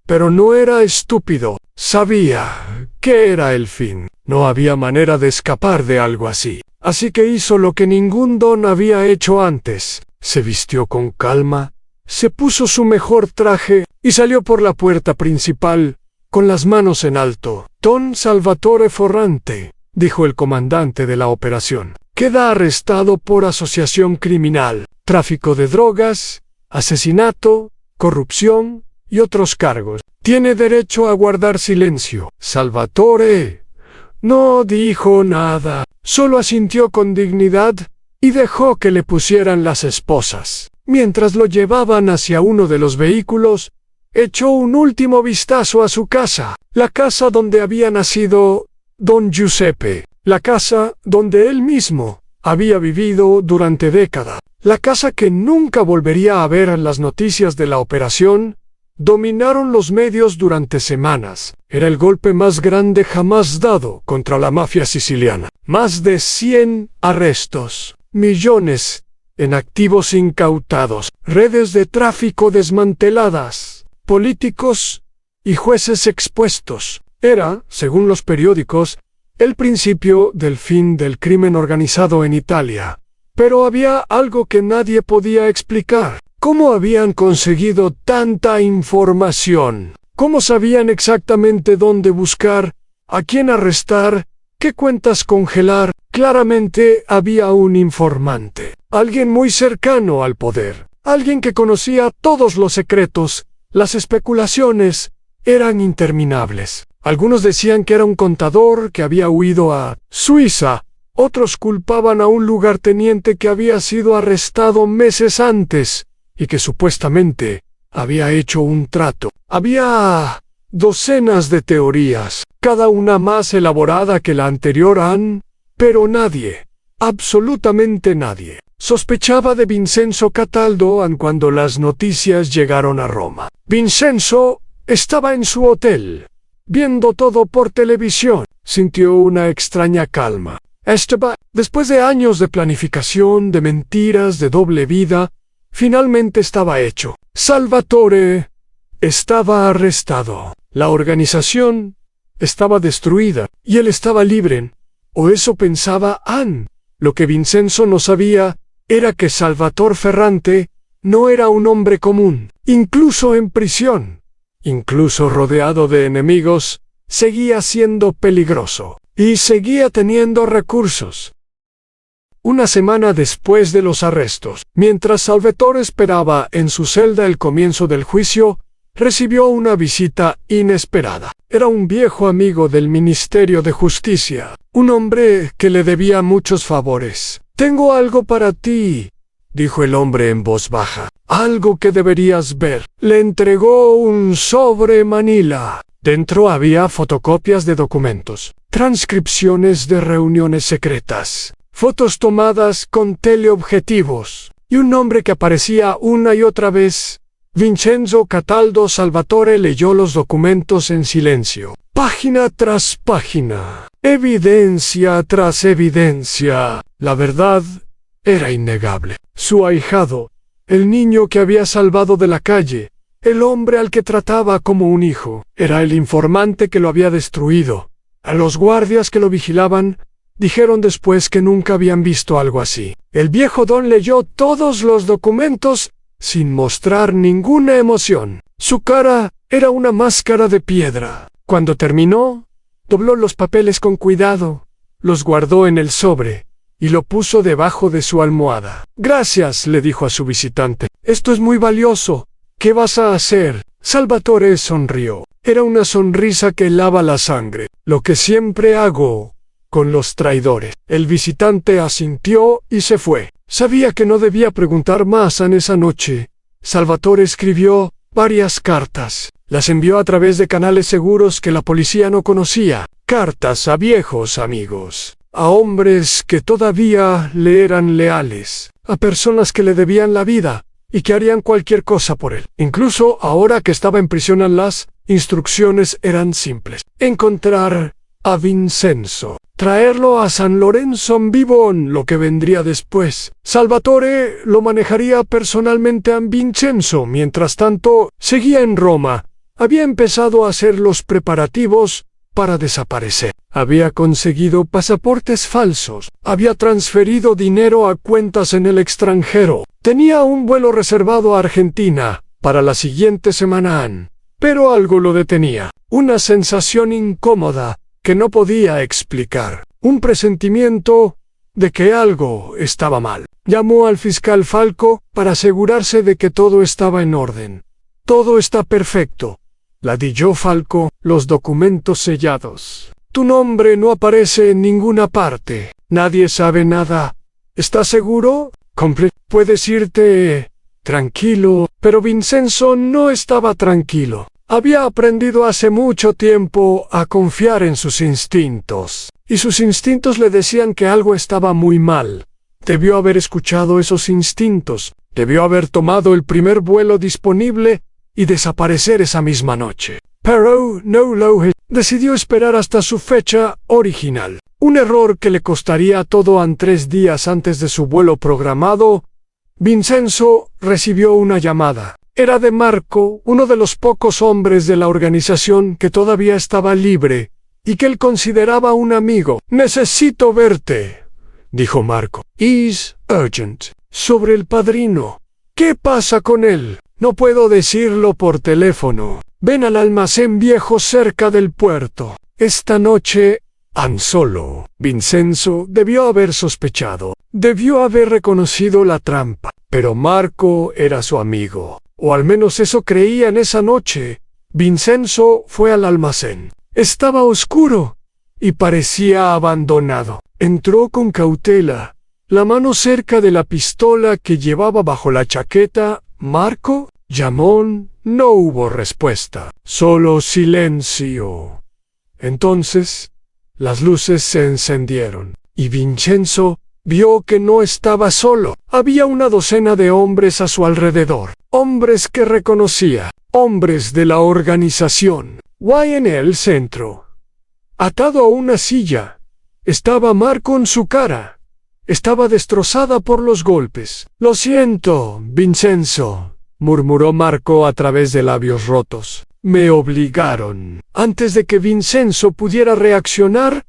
pero no era estúpido. Sabía que era el fin. No había manera de escapar de algo así. Así que hizo lo que ningún don había hecho antes. Se vistió con calma, se puso su mejor traje y salió por la puerta principal, con las manos en alto. «Don Salvatore Ferrante», dijo el comandante de la operación, «queda arrestado por asociación criminal, tráfico de drogas, asesinato, corrupción y otros cargos. Tiene derecho a guardar silencio. Salvatore no dijo nada, solo asintió con dignidad y dejó que le pusieran las esposas. Mientras lo llevaban hacia uno de los vehículos, echó un último vistazo a su casa, la casa donde había nacido don Giuseppe, la casa donde él mismo había vivido durante décadas, la casa que nunca volvería a ver en las noticias de la operación. Dominaron los medios durante semanas. Era el golpe más grande jamás dado contra la mafia siciliana. Más de 100 arrestos, millones en activos incautados, redes de tráfico desmanteladas, políticos y jueces expuestos. Era, según los periódicos, el principio del fin del crimen organizado en Italia. Pero había algo que nadie podía explicar. ¿Cómo habían conseguido tanta información? ¿Cómo sabían exactamente dónde buscar, a quién arrestar, qué cuentas congelar? Claramente había un informante, alguien muy cercano al poder, alguien que conocía todos los secretos. Las especulaciones eran interminables. Algunos decían que era un contador que había huido a Suiza. Otros culpaban a un lugarteniente que había sido arrestado meses antes y que supuestamente había hecho un trato. Había docenas de teorías, cada una más elaborada que la anterior, pero nadie, absolutamente nadie, sospechaba de Vincenzo Cataldo cuando las noticias llegaron a Roma. Vincenzo estaba en su hotel, viendo todo por televisión. Sintió una extraña calma. Después de años de planificación, de mentiras, de doble vida, finalmente estaba hecho. Salvatore estaba arrestado. La organización estaba destruida y él estaba libre. O eso pensaba Anne. Lo que Vincenzo no sabía era que Salvatore Ferrante no era un hombre común. Incluso en prisión, incluso rodeado de enemigos, seguía siendo peligroso. Y seguía teniendo recursos. Una semana después de los arrestos, mientras Salvatore esperaba en su celda el comienzo del juicio, recibió una visita inesperada. Era un viejo amigo del Ministerio de Justicia, un hombre que le debía muchos favores. «Tengo algo para ti», dijo el hombre en voz baja. «Algo que deberías ver». Le entregó un sobre manila. Dentro había fotocopias de documentos, transcripciones de reuniones secretas, fotos tomadas con teleobjetivos, y un nombre que aparecía una y otra vez. Vincenzo Cataldo. Salvatore leyó los documentos en silencio, página tras página, evidencia tras evidencia. La verdad era innegable. Su ahijado, el niño que había salvado de la calle, el hombre al que trataba como un hijo, era el informante que lo había destruido. A los guardias que lo vigilaban, dijeron después que nunca habían visto algo así. El viejo don leyó todos los documentos sin mostrar ninguna emoción. Su cara era una máscara de piedra. Cuando terminó, dobló los papeles con cuidado, los guardó en el sobre y lo puso debajo de su almohada. «Gracias», le dijo a su visitante. «Esto es muy valioso. ¿Qué vas a hacer?» Salvatore sonrió. Era una sonrisa que helaba la sangre. «Lo que siempre hago con los traidores». El visitante asintió y se fue. Sabía que no debía preguntar más en esa noche. Salvatore escribió varias cartas. Las envió a través de canales seguros que la policía no conocía. Cartas a viejos amigos, a hombres que todavía le eran leales, a personas que le debían la vida y que harían cualquier cosa por él. Incluso ahora que estaba en prisión, las instrucciones eran simples. Encontrar a Vincenzo, traerlo a San Lorenzo en Vivón, lo que vendría después. Salvatore lo manejaría personalmente a Vincenzo. Mientras tanto, seguía en Roma. Había empezado a hacer los preparativos para desaparecer. Había conseguido pasaportes falsos. Había transferido dinero a cuentas en el extranjero. Tenía un vuelo reservado a Argentina para la siguiente semana. Pero algo lo detenía. Una sensación incómoda que no podía explicar. Un presentimiento de que algo estaba mal. Llamó al fiscal Falco para asegurarse de que todo estaba en orden. «Todo está perfecto», La di yo, Falco, los documentos sellados. Tu nombre no aparece en ninguna parte. Nadie sabe nada. ¿Estás seguro? Puedes irte tranquilo. Pero Vincenzo no estaba tranquilo. Había aprendido hace mucho tiempo a confiar en sus instintos. Y sus instintos le decían que algo estaba muy mal. Debió haber escuchado esos instintos. Debió haber tomado el primer vuelo disponible y desaparecer esa misma noche. Pero no lo decidió esperar hasta su fecha original. Un error que le costaría todo a 3 días antes de su vuelo programado. Vincenzo recibió una llamada. Era de Marco, uno de los pocos hombres de la organización que todavía estaba libre y que él consideraba un amigo. «Necesito verte», dijo Marco. «Is urgent». «Sobre el padrino. ¿Qué pasa con él?» «No puedo decirlo por teléfono. Ven al almacén viejo cerca del puerto. Esta noche, solo». Vincenzo debió haber sospechado. Debió haber reconocido la trampa. Pero Marco era su amigo. O al menos eso creía en esa noche. Vincenzo fue al almacén. Estaba oscuro y parecía abandonado. Entró con cautela, la mano cerca de la pistola que llevaba bajo la chaqueta. «Marco», llamó. No hubo respuesta, solo silencio. Entonces, las luces se encendieron, y Vincenzo vio que no estaba solo. Había una docena de hombres a su alrededor, hombres que reconocía, hombres de la organización. En el centro, atado a una silla, estaba Marco en su cara. Estaba destrozada por los golpes. «Lo siento, Vincenzo», murmuró Marco a través de labios rotos. «Me obligaron». Antes de que Vincenzo pudiera reaccionar,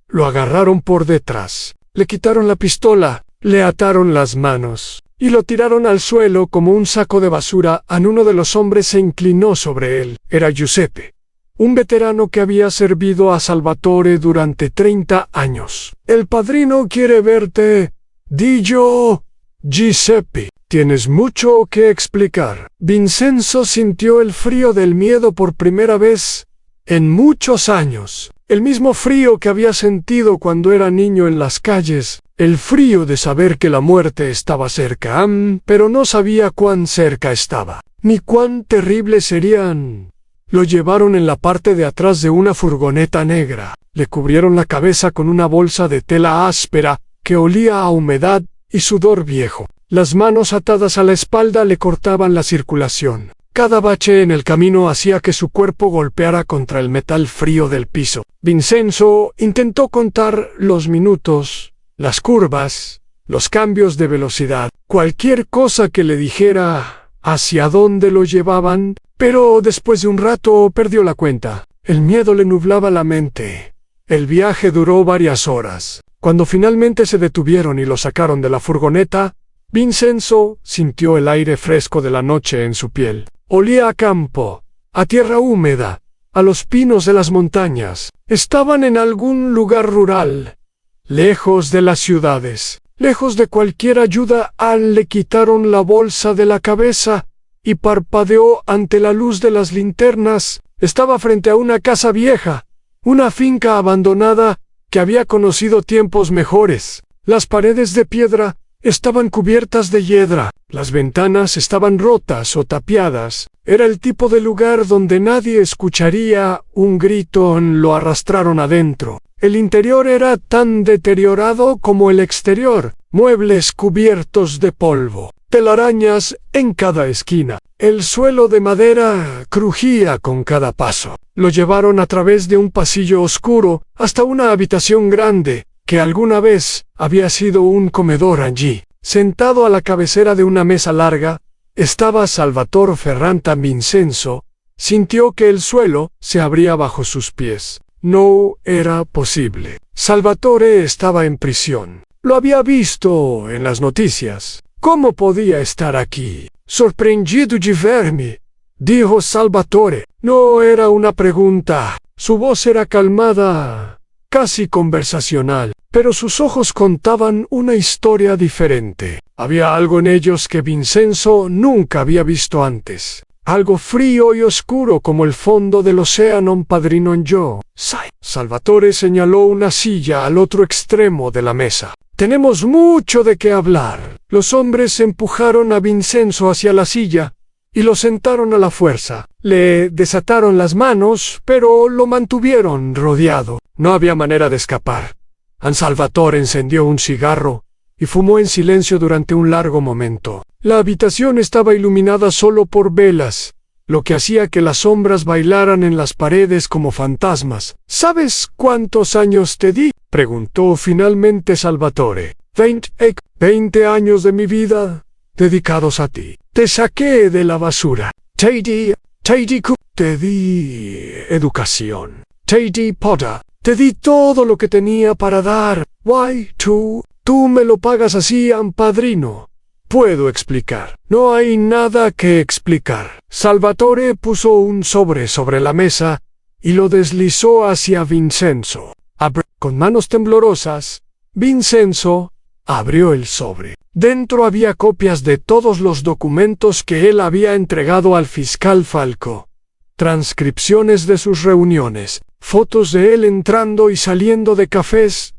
lo agarraron por detrás. Le quitaron la pistola, le ataron las manos y lo tiraron al suelo como un saco de basura. Uno de los hombres se inclinó sobre él. Era Giuseppe, un veterano que había servido a Salvatore durante 30 años. «El padrino quiere verte», dijo Giuseppe. «Tienes mucho que explicar». Vincenzo sintió el frío del miedo por primera vez en muchos años. El mismo frío que había sentido cuando era niño en las calles. El frío de saber que la muerte estaba cerca, pero no sabía cuán cerca estaba, ni cuán terribles serían. Lo llevaron en la parte de atrás de una furgoneta negra. Le cubrieron la cabeza con una bolsa de tela áspera que olía a humedad y sudor viejo. Las manos atadas a la espalda le cortaban la circulación. Cada bache en el camino hacía que su cuerpo golpeara contra el metal frío del piso. Vincenzo intentó contar los minutos, las curvas, los cambios de velocidad, cualquier cosa que le dijera hacia dónde lo llevaban, pero después de un rato perdió la cuenta. El miedo le nublaba la mente. El viaje duró varias horas. Cuando finalmente se detuvieron y lo sacaron de la furgoneta, Vincenzo sintió el aire fresco de la noche en su piel. Olía a campo, a tierra húmeda, a los pinos de las montañas. Estaban en algún lugar rural, lejos de las ciudades, lejos de cualquier ayuda. Le quitaron la bolsa de la cabeza y parpadeó ante la luz de las linternas. Estaba frente a una casa vieja, una finca abandonada que había conocido tiempos mejores. Las paredes de piedra estaban cubiertas de hiedra, las ventanas estaban rotas o tapiadas. Era el tipo de lugar donde nadie escucharía un grito. Lo arrastraron adentro. El interior era tan deteriorado como el exterior, muebles cubiertos de polvo, telarañas en cada esquina. El suelo de madera crujía con cada paso. Lo llevaron a través de un pasillo oscuro hasta una habitación grande, que alguna vez había sido un comedor. Allí, sentado a la cabecera de una mesa larga, estaba Salvatore Ferranta. Vincenzo sintió que el suelo se abría bajo sus pies. No era posible. Salvatore estaba en prisión. Lo había visto en las noticias. ¿Cómo podía estar aquí? «Sorprendido de verme», dijo Salvatore. No era una pregunta. Su voz era calmada, casi conversacional, pero sus ojos contaban una historia diferente. Había algo en ellos que Vincenzo nunca había visto antes. algo frío y oscuro como el fondo del océano, padrino yo. Salvatore señaló una silla al otro extremo de la mesa. Tenemos mucho de qué hablar. Los hombres empujaron a Vincenzo hacia la silla y lo sentaron a la fuerza. Le desataron las manos, pero lo mantuvieron rodeado. No había manera de escapar. Salvatore encendió un cigarro y fumó en silencio durante un largo momento. La habitación estaba iluminada solo por velas, lo que hacía que las sombras bailaran en las paredes como fantasmas. ¿Sabes cuántos años te di?, preguntó finalmente Salvatore. 20 años de mi vida dedicados a ti. Te saqué de la basura. Te di educación. Te di poda. Te di todo lo que tenía para dar. Why, tú me lo pagas así, padrino. Puedo explicar. No hay nada que explicar. Salvatore puso un sobre la mesa y lo deslizó hacia Vincenzo. Con manos temblorosas, Vincenzo abrió el sobre. Dentro había copias de todos los documentos que él había entregado al fiscal Falco. Transcripciones de sus reuniones, fotos de él entrando y saliendo de cafés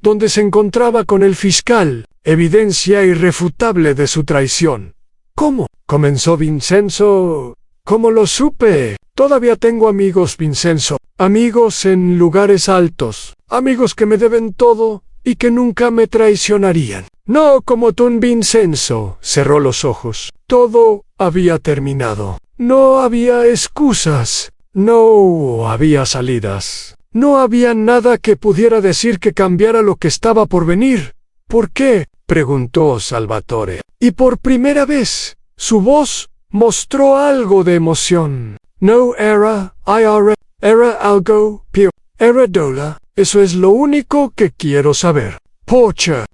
donde se encontraba con el fiscal, evidencia irrefutable de su traición. ¿Cómo?, comenzó Vincenzo. ¿Cómo lo supe? Todavía tengo amigos, Vincenzo. Amigos en lugares altos. Amigos que me deben todo y que nunca me traicionarían. No como tú, Vincenzo. Cerró los ojos. Todo había terminado. No había excusas. No había salidas. No había nada que pudiera decir que cambiara lo que estaba por venir. ¿Por qué?, preguntó Salvatore. Y por primera vez, su voz mostró algo de emoción. No era algo peor. Era Dola. Eso es lo único que quiero saber. Pocha,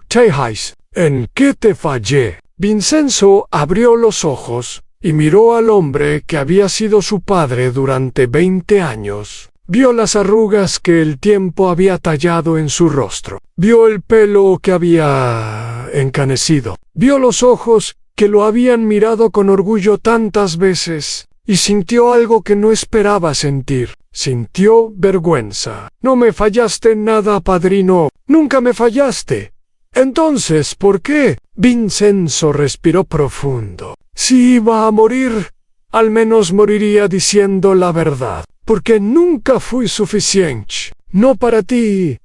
Tejas. ¿En qué te fallé? Vincenzo abrió los ojos y miró al hombre que había sido su padre durante 20 años. Vio las arrugas que el tiempo había tallado en su rostro. Vio el pelo que había encanecido. Vio los ojos que lo habían mirado con orgullo tantas veces. Y sintió algo que no esperaba sentir. Sintió vergüenza. No me fallaste en nada, padrino. Nunca me fallaste. Entonces, ¿por qué? Vincenzo respiró profundo. Si iba a morir, al menos moriría diciendo la verdad. Porque nunca fui suficiente. No para ti.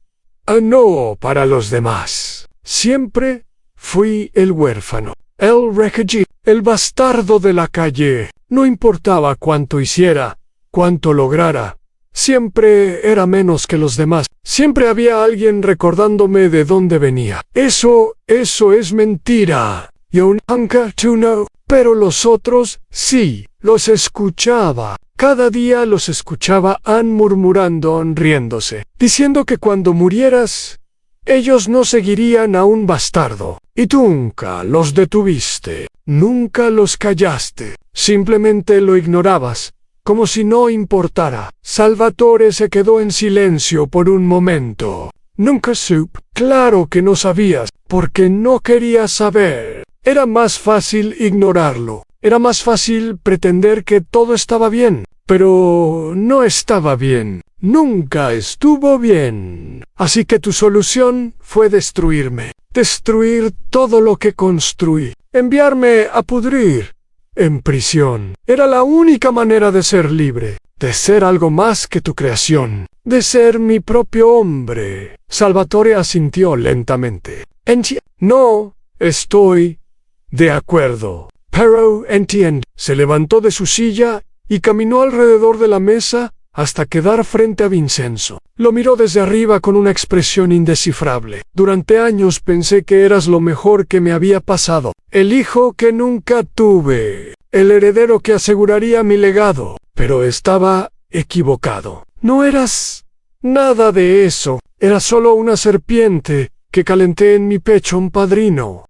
No para los demás. Siempre fui el huérfano. El refugiado. El bastardo de la calle. No importaba cuánto hiciera, cuánto lograra. Siempre era menos que los demás. Siempre había alguien recordándome de dónde venía. Eso es mentira. Yo nunca, tú no. Pero los otros, sí, los escuchaba. Cada día los escuchaba murmurando, riéndose, diciendo que cuando murieras, ellos no seguirían a un bastardo. Y tú nunca los detuviste. Nunca los callaste. Simplemente lo ignorabas, como si no importara. Salvatore se quedó en silencio por un momento. Nunca supe. Claro que no sabías, porque no querías saber. Era más fácil ignorarlo. Era más fácil pretender que todo estaba bien. Pero no estaba bien. Nunca estuvo bien. Así que tu solución fue destruirme. Destruir todo lo que construí. Enviarme a pudrir en prisión. Era la única manera de ser libre. De ser algo más que tu creación. De ser mi propio hombre. Salvatore asintió lentamente. No estoy de acuerdo. Pero entiendo. Se levantó de su silla y caminó alrededor de la mesa hasta quedar frente a Vincenzo. Lo miró desde arriba con una expresión indescifrable. Durante años pensé que eras lo mejor que me había pasado. El hijo que nunca tuve. El heredero que aseguraría mi legado. Pero estaba equivocado. No eras nada de eso. Era solo una serpiente que calenté en mi pecho, padrino.